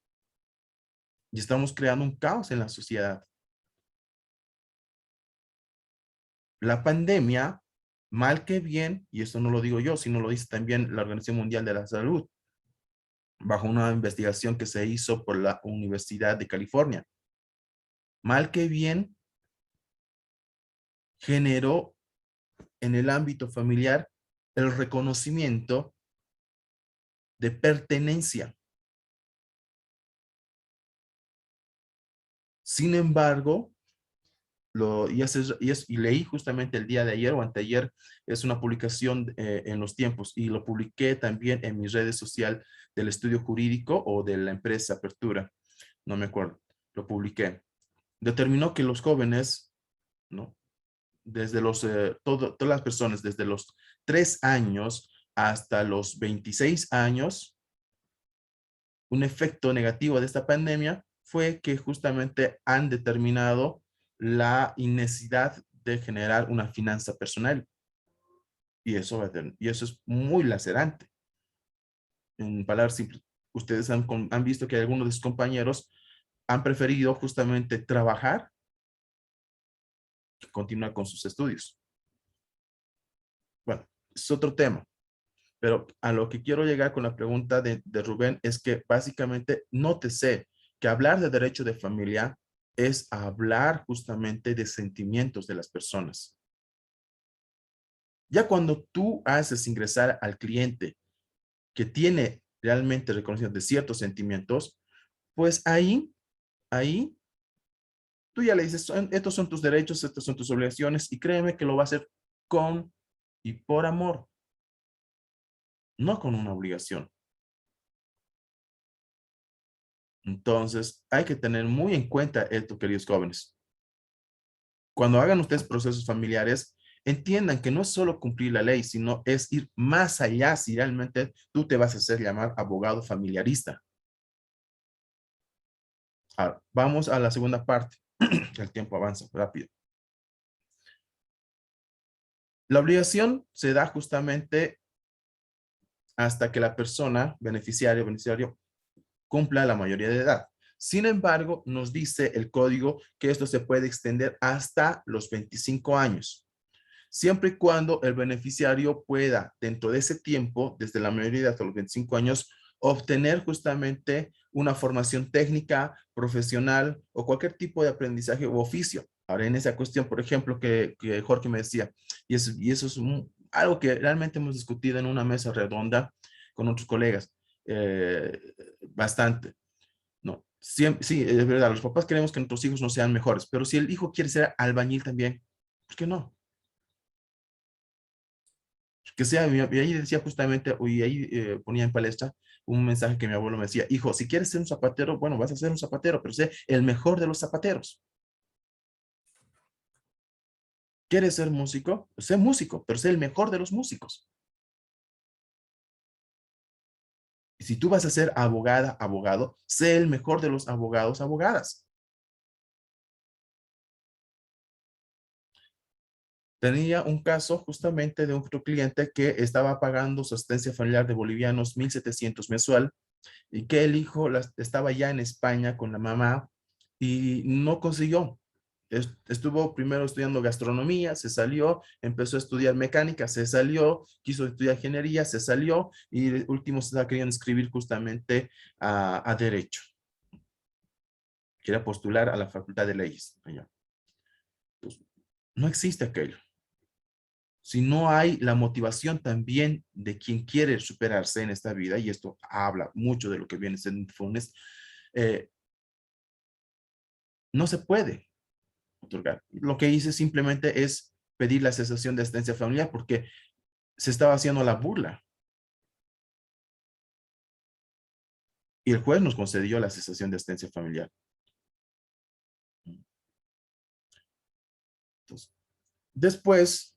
Y estamos creando un caos en la sociedad. La pandemia, mal que bien, y esto no lo digo yo, sino lo dice también la Organización Mundial de la Salud, bajo una investigación que se hizo por la Universidad de California. Mal que bien, generó en el ámbito familiar el reconocimiento de pertenencia. Sin embargo, y leí justamente el día de ayer o anteayer, es una publicación en Los Tiempos, y lo publiqué también en mis redes sociales del estudio jurídico o de la empresa Apertura, no me acuerdo, lo publiqué. Determinó que los jóvenes, ¿no? Desde todas las personas, desde los 3 años hasta los 26 años, un efecto negativo de esta pandemia fue que justamente han determinado la necesidad de generar una finanza personal. Y y eso es muy lacerante. En palabras simples, ustedes han visto que algunos de sus compañeros han preferido justamente trabajar que continuar con sus estudios. Bueno, es otro tema. Pero a lo que quiero llegar con la pregunta de Rubén es que básicamente nótese que hablar de derecho de familia es hablar justamente de sentimientos de las personas. Ya cuando tú haces ingresar al cliente que tiene realmente reconocimiento de ciertos sentimientos, pues ahí, tú ya le dices, estos son tus derechos, estas son tus obligaciones, y créeme que lo va a hacer con y por amor, no con una obligación. Entonces, hay que tener muy en cuenta esto, queridos jóvenes. Cuando hagan ustedes procesos familiares, entiendan que no es solo cumplir la ley, sino es ir más allá si realmente tú te vas a hacer llamar abogado familiarista. Ahora, vamos a la segunda parte. El tiempo avanza rápido. La obligación se da justamente hasta que la persona, beneficiario, cumpla la mayoría de edad. Sin embargo, nos dice el código que esto se puede extender hasta los 25 años, siempre y cuando el beneficiario pueda, dentro de ese tiempo, desde la mayoría hasta los 25 años, obtener justamente una formación técnica, profesional o cualquier tipo de aprendizaje u oficio. Ahora, en esa cuestión, por ejemplo, que Jorge me decía, y eso es algo que realmente hemos discutido en una mesa redonda con otros colegas, bastante. No, siempre, sí, es verdad, los papás queremos que nuestros hijos no sean mejores, pero si el hijo quiere ser albañil también, ¿por qué no? Que sea, y ahí decía justamente, y ahí ponía en palestra un mensaje que mi abuelo me decía: hijo, si quieres ser un zapatero, bueno, vas a ser un zapatero, pero sé el mejor de los zapateros. ¿Quieres ser músico? Sé músico, pero sé el mejor de los músicos. Y si tú vas a ser abogada, abogado, sé el mejor de los abogados, abogadas. Tenía un caso justamente de otro cliente que estaba pagando su asistencia familiar de bolivianos 1.700 mensual y que el hijo estaba ya en España con la mamá y no consiguió. Estuvo primero estudiando gastronomía, se salió, empezó a estudiar mecánica, se salió, quiso estudiar ingeniería, se salió y de último se estaba queriendo inscribir justamente a Derecho. Quería postular a la Facultad de Leyes. Allá. Pues, no existe aquello. Si no hay la motivación también de quien quiere superarse en esta vida, y esto habla mucho de lo que viene siendo Funes, no se puede otorgar. Lo que hice simplemente es pedir la cesación de asistencia familiar porque se estaba haciendo la burla. Y el juez nos concedió la cesación de asistencia familiar. Entonces, después,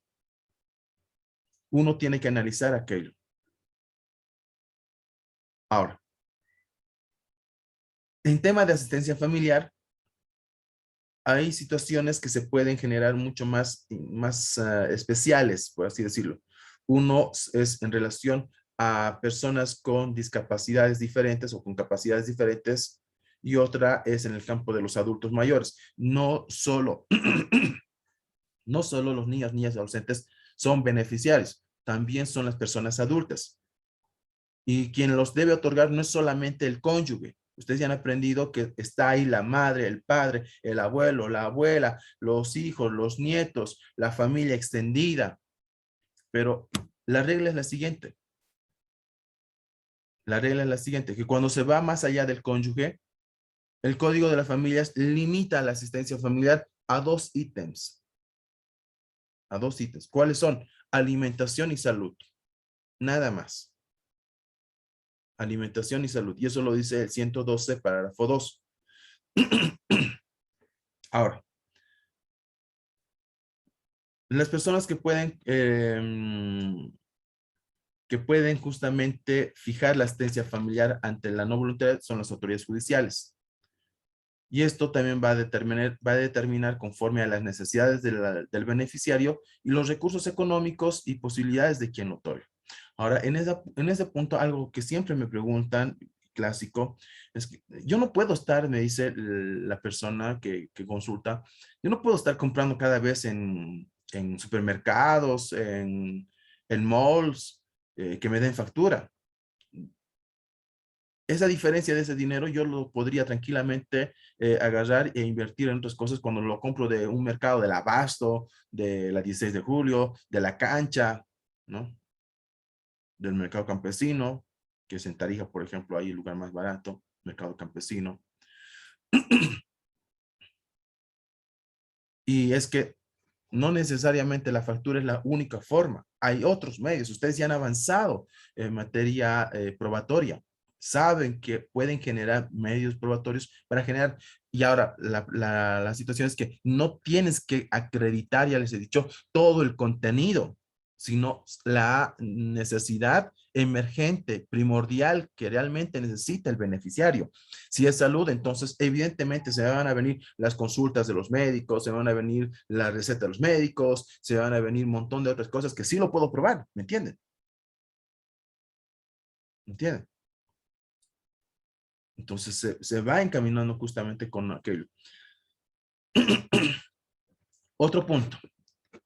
uno tiene que analizar aquello. Ahora, en tema de asistencia familiar, hay situaciones que se pueden generar mucho más especiales, por así decirlo. Uno es en relación a personas con discapacidades diferentes o con capacidades diferentes y otra es en el campo de los adultos mayores. No solo, no solo los niños, niñas y adolescentes son beneficiarios, también son las personas adultas. Y quien los debe otorgar no es solamente el cónyuge. Ustedes ya han aprendido que está ahí la madre, el padre, el abuelo, la abuela, los hijos, los nietos, la familia extendida. Pero la regla es la siguiente. La regla es la siguiente, que cuando se va más allá del cónyuge, el Código de las Familias limita la asistencia familiar a 2 ítems. A 2 ítems. ¿Cuáles son? Alimentación y salud. Nada más. Alimentación y salud. Y eso lo dice el 112, párrafo 2. Ahora, las personas que pueden justamente fijar la asistencia familiar ante la no voluntariedad son las autoridades judiciales. Y esto también va a determinar conforme a las necesidades del beneficiario y los recursos económicos y posibilidades de quien lo otorga. Ahora, en ese punto, algo que siempre me preguntan, clásico, es que yo no puedo estar, me dice la persona que consulta, yo no puedo estar comprando cada vez en supermercados, en malls, que me den factura. Esa diferencia de ese dinero yo lo podría tranquilamente agarrar e invertir en otras cosas cuando lo compro de un mercado del Abasto, de la 16 de julio, de la Cancha, ¿no? Del mercado campesino, que es en Tarija, por ejemplo, ahí el lugar más barato, mercado campesino. Y es que no necesariamente la factura es la única forma. Hay otros medios. Ustedes ya han avanzado en materia probatoria. Saben que pueden generar medios probatorios para generar. Y ahora la situación es que no tienes que acreditar, ya les he dicho, todo el contenido, sino la necesidad emergente, primordial que realmente necesita el beneficiario. Si es salud, entonces evidentemente se van a venir las consultas de los médicos, se van a venir la receta de los médicos, se van a venir un montón de otras cosas que sí lo puedo probar, ¿me entienden? ¿Me entienden? Entonces se va encaminando justamente con aquello. Otro punto.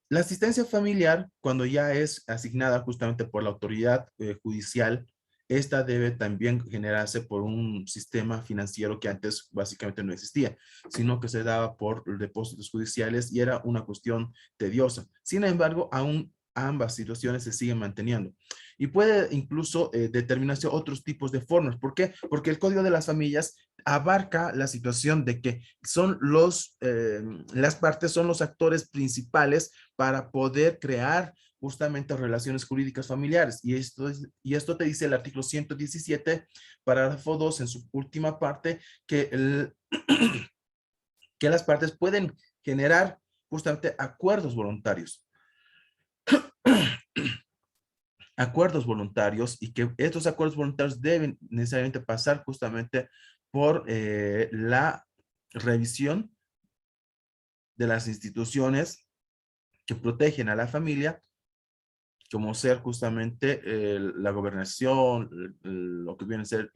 La asistencia familiar, cuando ya es asignada justamente por la autoridad judicial, esta debe también generarse por un sistema financiero que antes básicamente no existía, sino que se daba por depósitos judiciales y era una cuestión tediosa. Sin embargo, aún ambas situaciones se siguen manteniendo. Y puede incluso determinarse otros tipos de formas. ¿Por qué? Porque el Código de las Familias abarca la situación de que son las partes son los actores principales para poder crear justamente relaciones jurídicas familiares. Y esto te dice el artículo 117, párrafo 2, en su última parte, que las partes pueden generar justamente acuerdos voluntarios. acuerdos voluntarios y que estos acuerdos voluntarios deben necesariamente pasar justamente por la revisión de las instituciones que protegen a la familia, como ser justamente la gobernación, lo que viene a ser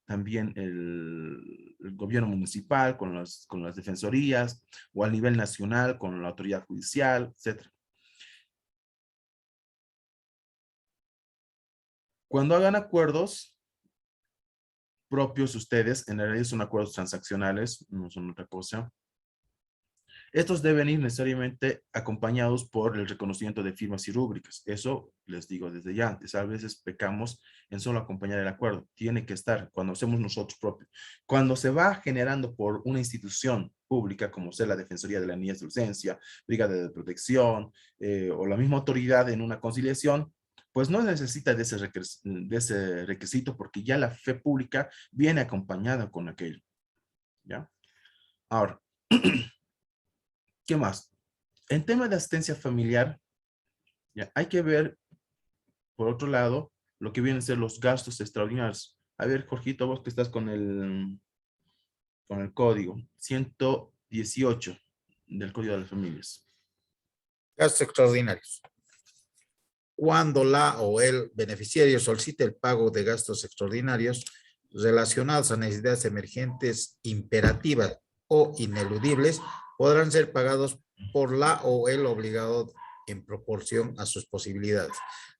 también el gobierno municipal con las defensorías, o a nivel nacional con la autoridad judicial, etc. Cuando hagan acuerdos propios ustedes, en realidad son acuerdos transaccionales, no son otra cosa. Estos deben ir necesariamente acompañados por el reconocimiento de firmas y rúbricas. Eso les digo desde ya antes. A veces pecamos en solo acompañar el acuerdo. Tiene que estar cuando hacemos nosotros propios. Cuando se va generando por una institución pública, como sea la Defensoría de la Niñez y Adolescencia, Brigada de Protección, o la misma autoridad en una conciliación, pues no necesita de ese requisito porque ya la fe pública viene acompañada con aquello. ¿Ya? Ahora, ¿qué más? En tema de asistencia familiar, ya, hay que ver, por otro lado, lo que vienen a ser los gastos extraordinarios. A ver, Jorgito, vos que estás con el código 118 del Código de las Familias. Gastos extraordinarios. Cuando la o el beneficiario solicite el pago de gastos extraordinarios relacionados a necesidades emergentes imperativas o ineludibles, podrán ser pagados por la o el obligado en proporción a sus posibilidades,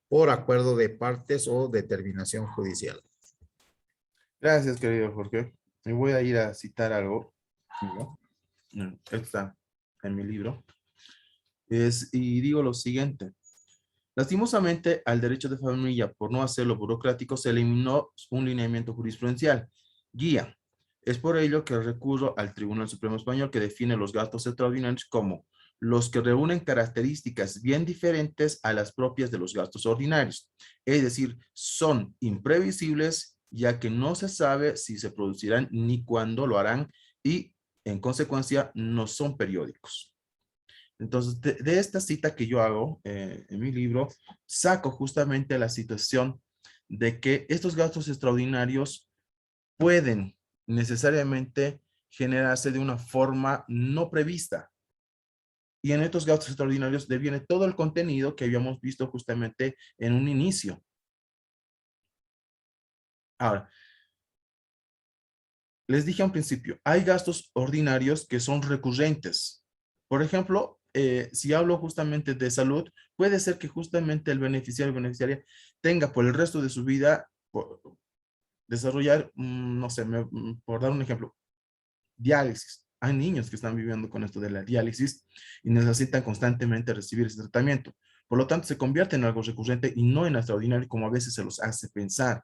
por acuerdo de partes o determinación judicial. Gracias, querido Jorge. Me voy a ir a citar algo. Esto está en mi libro. Y digo lo siguiente. Lastimosamente, al derecho de familia, por no hacerlo burocrático, se eliminó un lineamiento jurisprudencial. Guía. Es por ello que recurro al Tribunal Supremo Español, que define los gastos extraordinarios como los que reúnen características bien diferentes a las propias de los gastos ordinarios. Es decir, son imprevisibles, ya que no se sabe si se producirán ni cuándo lo harán, y en consecuencia no son periódicos. Entonces, de esta cita que yo hago en mi libro, saco justamente la situación de que estos gastos extraordinarios pueden necesariamente generarse de una forma no prevista. Y en estos gastos extraordinarios deviene todo el contenido que habíamos visto justamente en un inicio. Ahora, les dije a un principio, hay gastos ordinarios que son recurrentes. Por ejemplo, si hablo justamente de salud, puede ser que justamente el beneficiario o beneficiaria tenga por el resto de su vida desarrollar, no sé, por dar un ejemplo, diálisis. Hay niños que están viviendo con esto de la diálisis y necesitan constantemente recibir ese tratamiento. Por lo tanto, se convierte en algo recurrente y no en extraordinario como a veces se los hace pensar.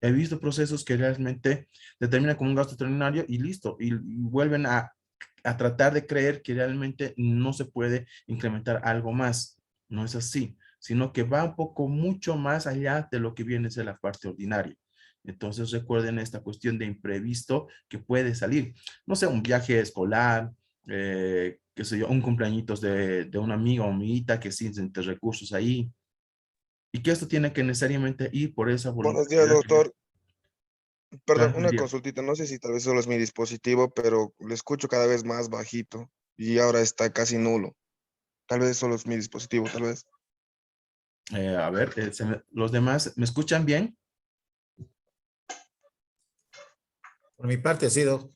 He visto procesos que realmente determinan como un gasto extraordinario y listo, y vuelven a tratar de creer que realmente no se puede incrementar algo más. No es así, sino que va un poco mucho más allá de lo que viene a ser la parte ordinaria. Entonces recuerden esta cuestión de imprevisto que puede salir. No sé, un viaje escolar, qué sé yo, un cumpleaños de un amigo o amiguita que sí entre recursos ahí. Y que esto tiene que necesariamente ir por esa Buenos días, voluntad. doctor. Perdón, Claro, buen una día. consultita. No sé si tal vez solo es mi dispositivo, pero lo escucho cada vez más bajito y ahora está casi nulo. Tal vez solo es mi dispositivo, tal vez. A ver, los demás, ¿me escuchan bien? Por mi parte ha sido.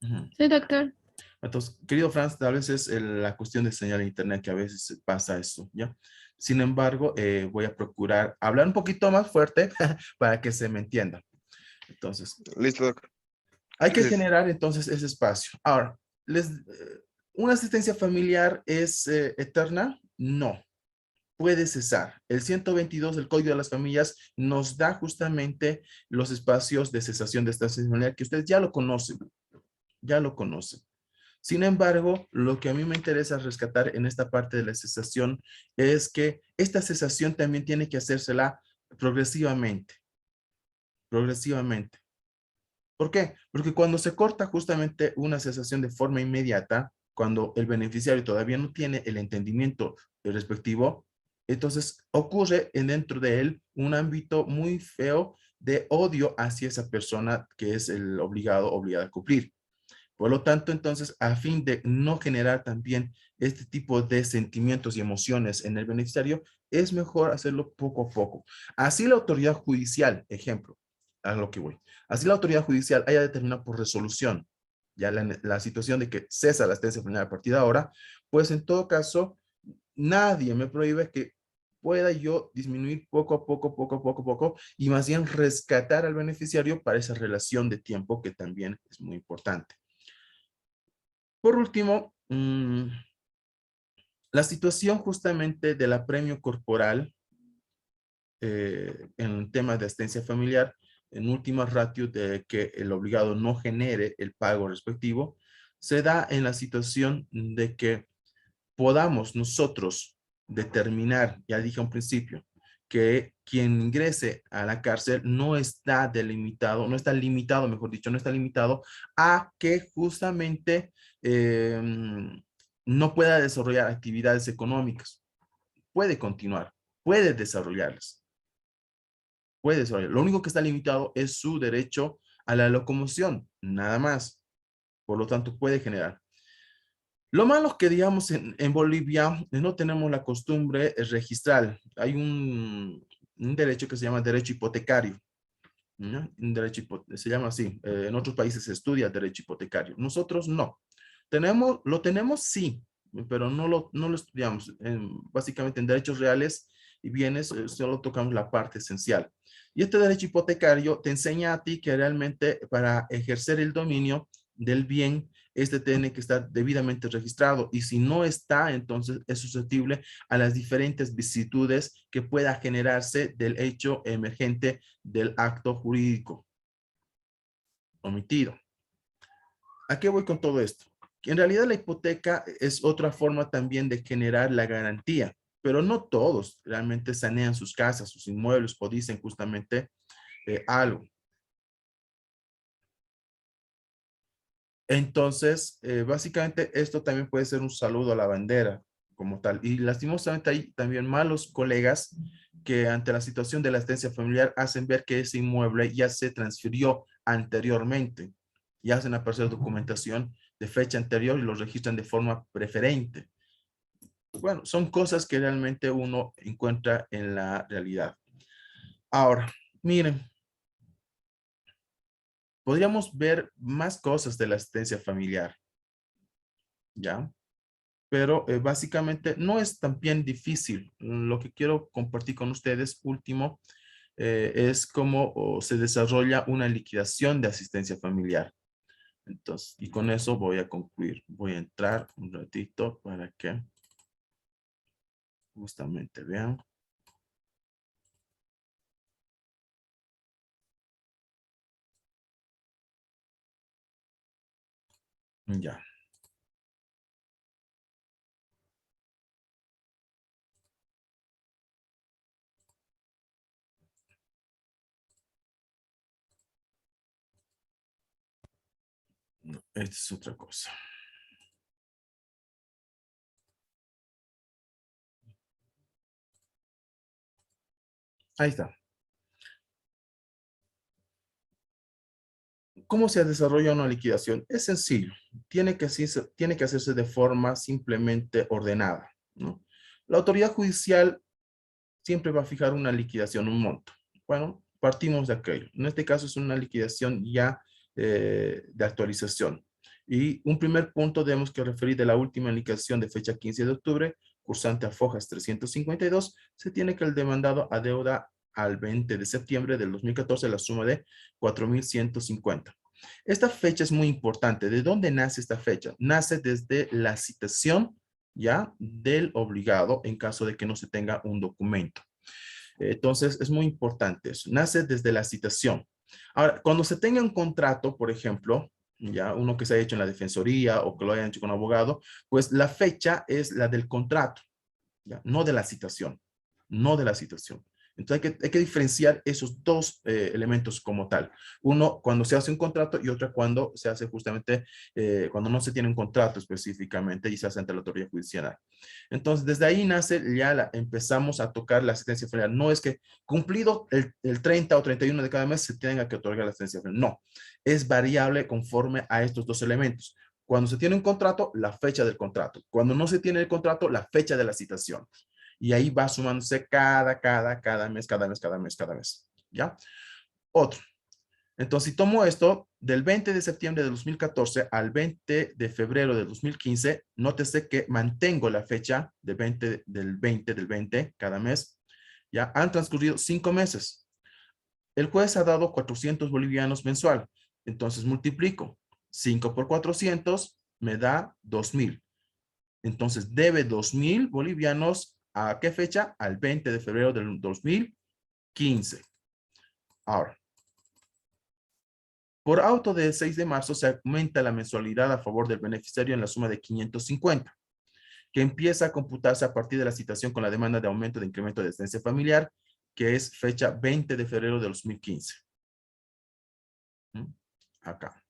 Ujú. Sí, doctor. Entonces, querido Franz, tal vez es la cuestión de señal de internet que a veces pasa eso, ¿ya? Sin embargo, voy a procurar hablar un poquito más fuerte para que se me entienda. Entonces, Listo, doctor. hay que Gracias. generar entonces ese espacio. Ahora, ¿una asistencia familiar es eterna? No. Puede cesar. El 122 del Código de las Familias nos da justamente los espacios de cesación de esta asistencia familiar que ustedes ya lo conocen. Ya lo conocen. Sin embargo, lo que a mí me interesa rescatar en esta parte de la cesación es que esta cesación también tiene que hacérsela progresivamente. Progresivamente. ¿Por qué? Porque cuando se corta justamente una cesación de forma inmediata, cuando el beneficiario todavía no tiene el entendimiento respectivo, Entonces ocurre dentro de él un ámbito muy feo de odio hacia esa persona que es el obligado, obligada a cumplir. Por lo tanto, entonces, a fin de no generar también este tipo de sentimientos y emociones en el beneficiario, es mejor hacerlo poco a poco. Así la autoridad judicial, ejemplo, a lo que voy, así la autoridad judicial haya determinado por resolución ya la situación de que cesa la asistencia familiar a partir de ahora, pues en todo caso, nadie me prohíbe que pueda yo disminuir poco a poco, poco, y más bien rescatar al beneficiario para esa relación de tiempo que también es muy importante. Por último, la situación justamente del apremio corporal en temas de asistencia familiar, en última ratio de que el obligado no genere el pago respectivo, se da en la situación de que podamos nosotros determinar, ya dije a un principio, que quien ingrese a la cárcel no está delimitado, no está limitado, mejor dicho, no está limitado a que justamente no pueda desarrollar actividades económicas. Puede continuar, puede desarrollarlas, puede desarrollar. Lo único que está limitado es su derecho a la locomoción, nada más. Por lo tanto, puede generar. Lo malo es que, digamos, en Bolivia no tenemos la costumbre registral. Hay un derecho que se llama derecho hipotecario, ¿no? Un derecho se llama así. En otros países se estudia derecho hipotecario. Nosotros no. Lo tenemos sí, pero no lo estudiamos. Básicamente en derechos reales y bienes solo tocamos la parte esencial. Y este derecho hipotecario te enseña a ti que realmente para ejercer el dominio del bien, este tiene que estar debidamente registrado y si no está, entonces es susceptible a las diferentes vicisitudes que pueda generarse del hecho emergente del acto jurídico omitido. ¿A qué voy con todo esto? En realidad la hipoteca es otra forma también de generar la garantía, pero no todos realmente sanean sus casas, sus inmuebles o dicen justamente algo. Entonces, básicamente esto también puede ser un saludo a la bandera como tal. Y lastimosamente hay también malos colegas que ante la situación de la asistencia familiar hacen ver que ese inmueble ya se transfirió anteriormente y hacen aparecer documentación de fecha anterior y lo registran de forma preferente. Bueno, son cosas que realmente uno encuentra en la realidad. Ahora, miren, podríamos ver más cosas de la asistencia familiar, ¿ya? Pero básicamente no es tan bien difícil. Lo que quiero compartir con ustedes, último, es cómo se desarrolla una liquidación de asistencia familiar. Entonces, y con eso voy a concluir. Voy a entrar un ratito para que justamente vean. Ya. No, esta es otra cosa. Ahí está. ¿Cómo se desarrolla una liquidación? Es sencillo. Tiene que hacerse de forma simplemente ordenada, ¿no? La autoridad judicial siempre va a fijar una liquidación, un monto. Bueno, partimos de aquello. En este caso es una liquidación ya de actualización. Y un primer punto debemos que referir de la última liquidación de fecha 15 de octubre, cursante a fojas 352, se tiene que el demandado adeuda al 20 de septiembre del 2014 la suma de 4.150. Esta fecha es muy importante. ¿De dónde nace esta fecha? Nace desde la citación ya del obligado en caso de que no se tenga un documento. Entonces, es muy importante eso. Nace desde la citación. Ahora, cuando se tenga un contrato, por ejemplo, ya uno que se haya hecho en la defensoría o que lo hayan hecho con abogado, pues la fecha es la del contrato, ¿ya? No de la citación, no de la citación. Entonces hay que diferenciar esos dos elementos como tal. Uno cuando se hace un contrato y otra cuando se hace justamente, cuando no se tiene un contrato específicamente y se hace ante la autoridad judicial. Entonces desde ahí nace, empezamos a tocar la asistencia familiar. No es que cumplido el 30 o 31 de cada mes se tenga que otorgar la asistencia familiar. No, es variable conforme a estos dos elementos. Cuando se tiene un contrato, la fecha del contrato. Cuando no se tiene el contrato, la fecha de la citación. Y ahí va sumándose cada mes. ¿Ya? Otro. Entonces, si tomo esto, del 20 de septiembre de 2014 al 20 de febrero de 2015, nótese que mantengo la fecha del 20 cada mes. Ya han transcurrido 5 meses. El juez ha dado 400 bolivianos mensual. Entonces multiplico 5 por 400, me da 2.000. Entonces debe 2.000 bolivianos. ¿A qué fecha? Al 20 de febrero del 2015. Ahora, por auto del 6 de marzo se aumenta la mensualidad a favor del beneficiario en la suma de 550, que empieza a computarse a partir de la citación con la demanda de aumento de incremento de asistencia familiar, que es fecha 20 de febrero de 2015. Acá.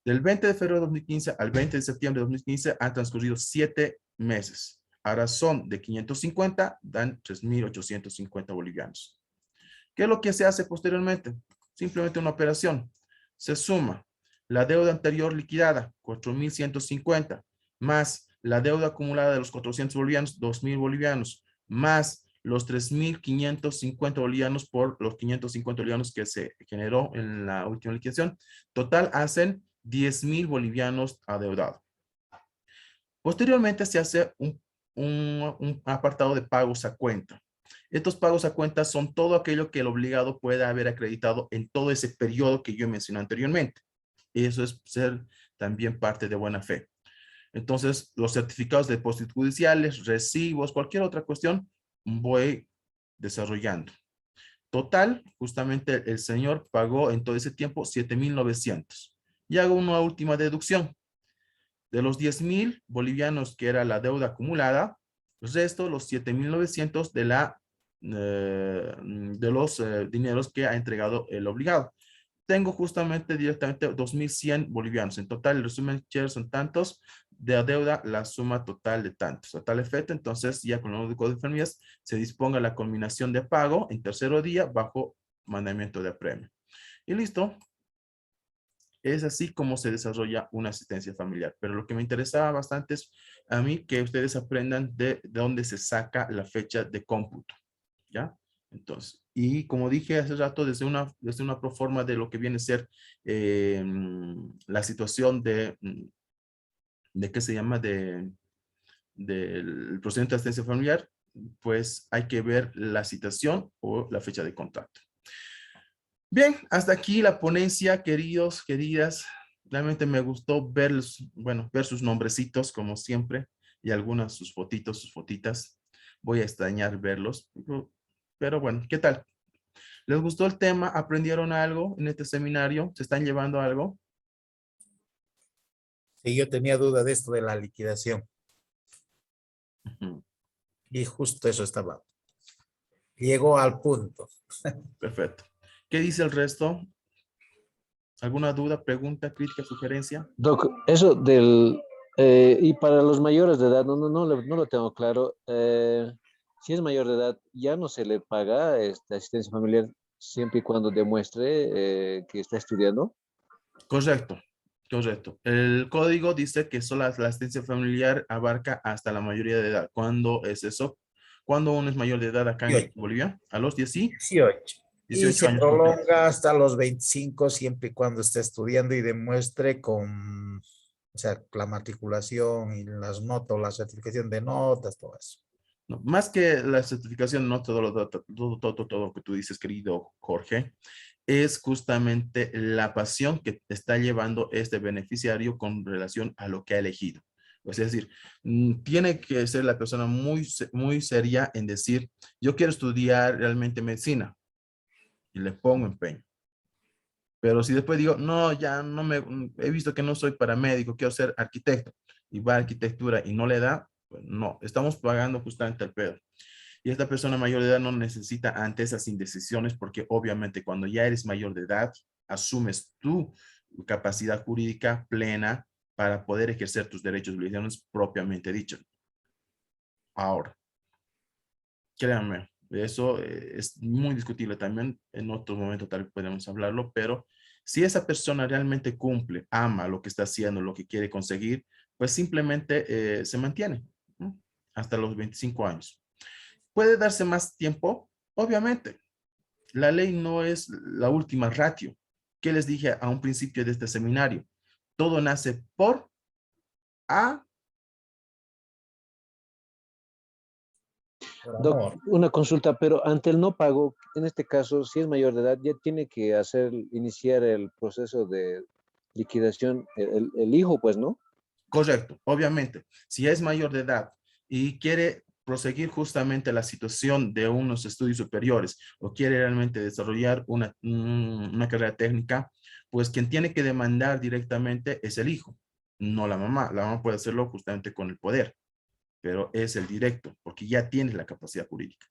Del 20 de febrero de 2015 al 20 de septiembre de 2015 han transcurrido 7 meses. A razón de 550 dan 3.850 bolivianos. ¿Qué es lo que se hace posteriormente? Simplemente una operación. Se suma la deuda anterior liquidada, 4.150, más la deuda acumulada de los 400 bolivianos, 2.000 bolivianos, más los 3.550 bolivianos por los 550 bolivianos que se generó en la última liquidación. Total hacen 10.000 bolivianos adeudados. Posteriormente se hace un apartado de pagos a cuenta. Estos pagos a cuenta son todo aquello que el obligado pueda haber acreditado en todo ese periodo que yo mencioné anteriormente. Eso es ser también parte de buena fe. Entonces, los certificados de depósitos judiciales, recibos, cualquier otra cuestión, voy desarrollando. Total, justamente el señor pagó en todo ese tiempo 7.900. Y hago una última deducción. De los 10.000 bolivianos que era la deuda acumulada, el resto, los 7.900 de los dineros que ha entregado el obligado. Tengo justamente directamente 2.100 bolivianos. En total, el resumen share son tantos de deuda, la suma total de tantos. A tal efecto, entonces, ya con el nuevo Código de Familias, se disponga la culminación de pago en tercero día bajo mandamiento de apremio. Y listo. Es así como se desarrolla una asistencia familiar. Pero lo que me interesaba bastante es a mí que ustedes aprendan de dónde se saca la fecha de cómputo. ¿Ya? Entonces, y como dije hace rato, desde una proforma de lo que viene a ser la situación de ¿qué se llama? Del procedimiento de asistencia familiar, pues hay que ver la citación o la fecha de contrato. Bien, hasta aquí la ponencia, queridos, queridas. Realmente me gustó verlos, bueno, ver sus nombrecitos como siempre y algunas sus fotitos, sus fotitas. Voy a extrañar verlos, pero bueno, ¿qué tal? ¿Les gustó el tema? ¿Aprendieron algo en este seminario? ¿Se están llevando algo? Sí, yo tenía duda de esto de la liquidación Ujú. y justo eso estaba. Llegó al punto. Perfecto. ¿Qué dice el resto? ¿Alguna duda, pregunta, crítica, sugerencia? Doc, eso del, y para los mayores de edad, no lo tengo claro. Si es mayor de edad, ya no se le paga esta asistencia familiar siempre y cuando demuestre que está estudiando. Correcto, correcto. El código dice que solo la asistencia familiar abarca hasta la mayoría de edad. ¿Cuándo es eso? ¿Cuándo uno es mayor de edad acá en 18. Bolivia? A los 18. Y 18 se años cumplidos. prolonga hasta los 25 siempre y cuando esté estudiando y demuestre con, o sea, la matriculación y las notas, la certificación de notas, todo eso. No, más que la certificación, no todo lo que tú dices, querido Jorge, es justamente la pasión que está llevando este beneficiario con relación a lo que ha elegido. Es decir, tiene que ser la persona muy seria en decir, yo quiero estudiar realmente medicina y le pongo empeño. Pero si después digo, no, ya no he visto que no soy paramédico, quiero ser arquitecto y va a arquitectura y no le da, pues no, estamos pagando justamente el pedo. Y esta persona mayor de edad no necesita ante esas indecisiones porque obviamente cuando ya eres mayor de edad, asumes tu capacidad jurídica plena para poder ejercer tus derechos y obligaciones propiamente dicho. Ahora, créanme, eso es muy discutible también. En otro momento tal vez podemos hablarlo, pero si esa persona realmente cumple, ama lo que está haciendo, lo que quiere conseguir, pues simplemente se mantiene, ¿no? Hasta los 25 años. ¿Puede darse más tiempo? Obviamente. La ley no es la última ratio. ¿Qué les dije a un principio de este seminario? Todo nace por A. Por Doc, amor. una consulta, pero ante el no pago, en este caso, si es mayor de edad, ya tiene que iniciar el proceso de liquidación, el hijo, pues, ¿no? Correcto, obviamente. Si es mayor de edad y quiere proseguir justamente la situación de unos estudios superiores o quiere realmente desarrollar una carrera técnica, pues quien tiene que demandar directamente es el hijo, no la mamá. La mamá puede hacerlo justamente con el poder, pero es el directo, porque ya tiene la capacidad jurídica.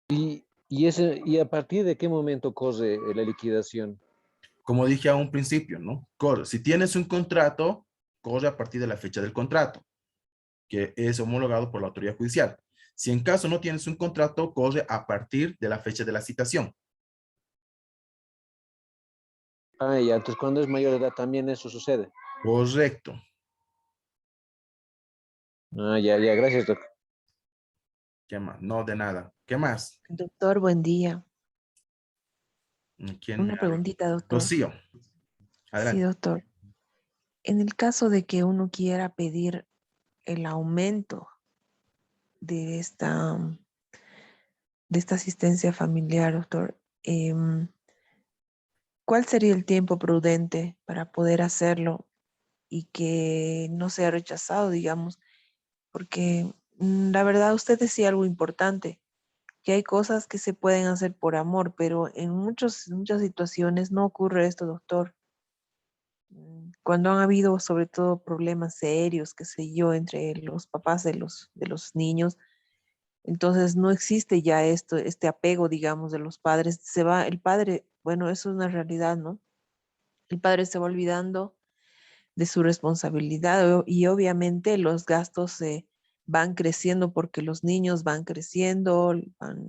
¿Y a partir de qué momento corre la liquidación? Como dije a un principio, ¿no? Corre. Si tienes un contrato, corre a partir de la fecha del contrato, que es homologado por la autoridad judicial. Si en caso no tienes un contrato, corre a partir de la fecha de la citación. Ah, ya, entonces cuando es mayor de edad también eso sucede. Correcto. Ah, ya, ya, gracias, doc. ¿Qué más? No, de nada. ¿Qué más? Doctor, buen día. ¿Quién me Una habla? preguntita, doctor. Rocío, Sí, adelante. doctor. En el caso de que uno quiera pedir el aumento de esta asistencia familiar, doctor, ¿cuál sería el tiempo prudente para poder hacerlo y que no sea rechazado, digamos? Porque la verdad usted decía algo importante, que hay cosas que se pueden hacer por amor, pero en muchas situaciones no ocurre esto, doctor. Cuando han habido sobre todo problemas serios, qué sé yo, entre los papás de los niños, entonces no existe ya este apego, digamos, de los padres. Se va, el padre, bueno, eso es una realidad, ¿no? El padre se va olvidando de su responsabilidad y obviamente los gastos van creciendo porque los niños van creciendo,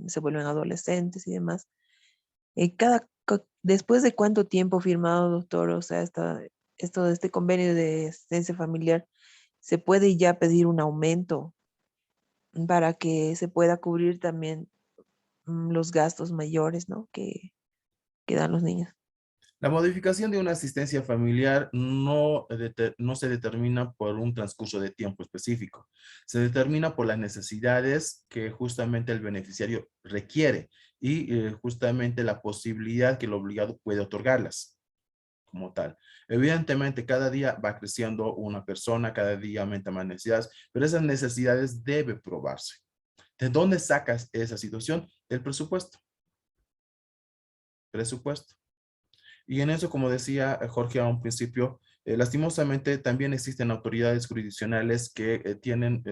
se vuelven adolescentes y demás. ¿Después de cuánto tiempo firmado, doctor? O sea, esto de este convenio de asistencia familiar, ¿se puede ya pedir un aumento para que se pueda cubrir también los gastos mayores, ¿no? Que dan los niños? La modificación de una asistencia familiar no se determina por un transcurso de tiempo específico. Se determina por las necesidades que justamente el beneficiario requiere y justamente la posibilidad que el obligado puede otorgarlas como tal. Evidentemente, cada día va creciendo una persona, cada día aumenta más necesidades, pero esas necesidades deben probarse. ¿De dónde sacas esa situación? Del presupuesto. Presupuesto. Y en eso, como decía Jorge a un principio, lastimosamente también existen autoridades jurisdiccionales que tienen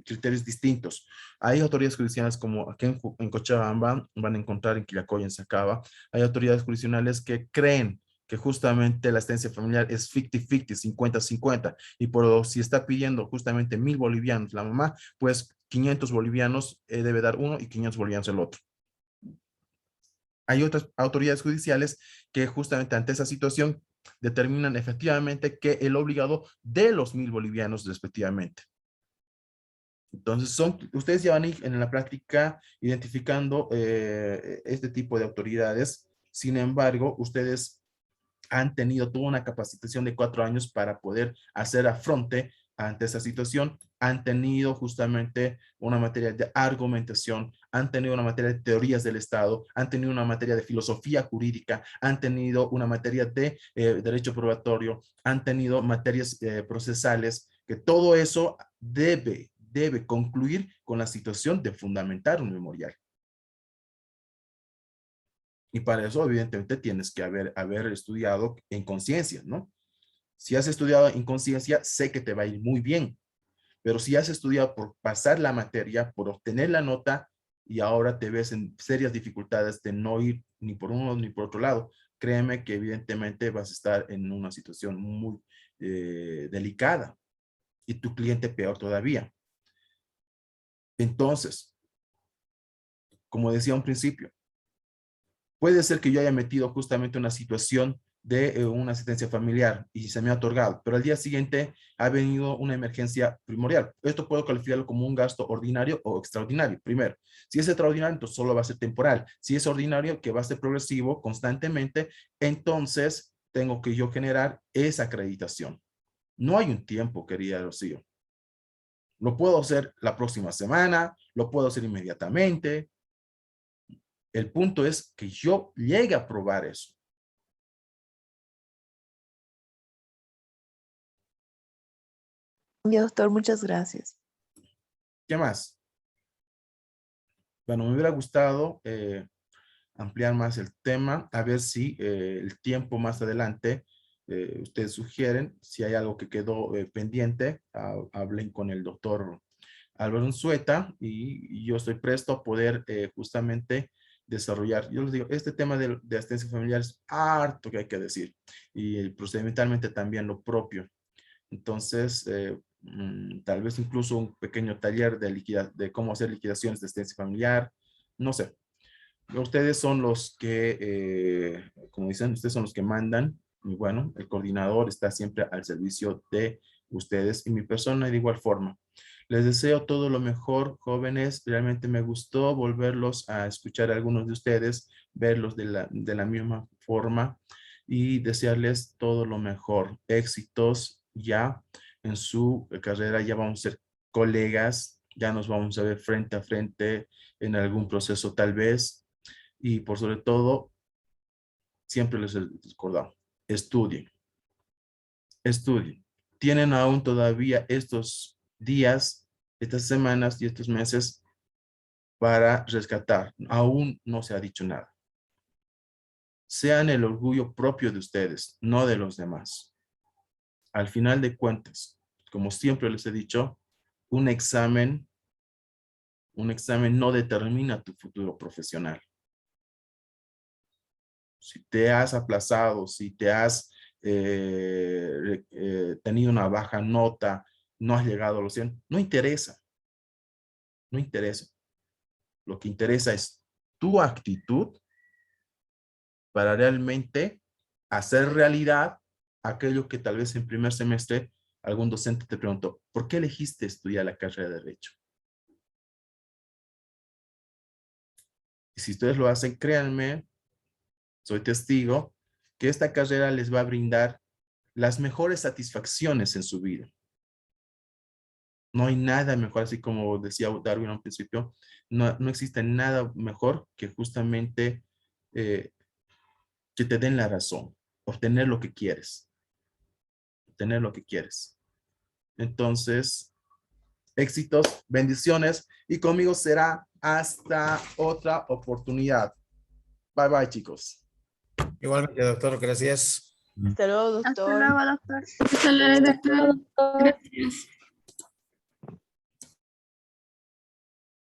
criterios distintos. Hay autoridades jurisdiccionales como aquí en Cochabamba, van a encontrar en Quillacoy, en Sacaba, hay autoridades jurisdiccionales que creen que justamente la asistencia familiar es 50-50, 50-50, y por si está pidiendo justamente 1,000 bolivianos la mamá, pues 500 bolivianos debe dar uno y 500 bolivianos el otro. Hay otras autoridades judiciales que justamente ante esa situación determinan efectivamente que el obligado de los 1,000 bolivianos respectivamente. Entonces, ustedes ya van a ir en la práctica identificando este tipo de autoridades. Sin embargo, ustedes han tenido toda una capacitación de 4 años para poder hacer afronte ante esa situación, han tenido justamente una materia de argumentación, han tenido una materia de teorías del Estado, han tenido una materia de filosofía jurídica, han tenido una materia de derecho probatorio, han tenido materias procesales, que todo eso debe concluir con la situación de fundamentar un memorial. Y para eso, evidentemente, tienes que haber estudiado en conciencia, ¿no? Si has estudiado en conciencia, sé que te va a ir muy bien. Pero si has estudiado por pasar la materia, por obtener la nota, y ahora te ves en serias dificultades de no ir ni por uno ni por otro lado, créeme que evidentemente vas a estar en una situación muy delicada y tu cliente peor todavía. Entonces, como decía a un principio, puede ser que yo haya metido justamente una situación de una asistencia familiar y se me ha otorgado, pero al día siguiente ha venido una emergencia primordial. Esto puedo calificarlo como un gasto ordinario o extraordinario. Primero, si es extraordinario, entonces solo va a ser temporal. Si es ordinario, que va a ser progresivo constantemente, entonces tengo que yo generar esa acreditación. No hay un tiempo, querida Rocío. Lo puedo hacer la próxima semana, lo puedo hacer inmediatamente. El punto es que yo llegue a probar eso. Ya, doctor, muchas gracias. ¿Qué más? Bueno, me hubiera gustado ampliar más el tema, a ver si el tiempo más adelante, ustedes sugieren, si hay algo que quedó pendiente, hablen con el doctor Álvaro Unzueta y yo estoy presto a poder justamente desarrollar. Yo les digo, este tema de asistencia familiar es harto que hay que decir y procedimentalmente también lo propio. Entonces, tal vez incluso un pequeño taller de cómo hacer liquidaciones de asistencia familiar, no sé. Ustedes son los que, como dicen, ustedes son los que mandan. Y bueno, el coordinador está siempre al servicio de ustedes y mi persona de igual forma. Les deseo todo lo mejor, jóvenes. Realmente me gustó volverlos a escuchar a algunos de ustedes, verlos de la misma forma y desearles todo lo mejor. Éxitos ya en su carrera. Ya vamos a ser colegas, ya nos vamos a ver frente a frente en algún proceso tal vez. Y por sobre todo, siempre les he recordado, estudien, estudien. Tienen aún todavía estos días, estas semanas y estos meses para rescatar. Aún no se ha dicho nada. Sean el orgullo propio de ustedes, no de los demás. Al final de cuentas, como siempre les he dicho, un examen no determina tu futuro profesional. Si te has aplazado, si te has tenido una baja nota, no has llegado a los 100, no interesa, no interesa. Lo que interesa es tu actitud para realmente hacer realidad aquello que tal vez en primer semestre algún docente te preguntó, ¿por qué elegiste estudiar la carrera de Derecho? Y si ustedes lo hacen, créanme, soy testigo, que esta carrera les va a brindar las mejores satisfacciones en su vida. No hay nada mejor, así como decía Darwin al principio, no existe nada mejor que justamente que te den la razón, obtener lo que quieres, obtener lo que quieres. Entonces, éxitos, bendiciones y conmigo será hasta otra oportunidad. Bye bye, chicos. Igualmente, doctor, gracias. Hasta luego, Hasta doctor. luego, doctor. Hasta luego, doctor. Gracias.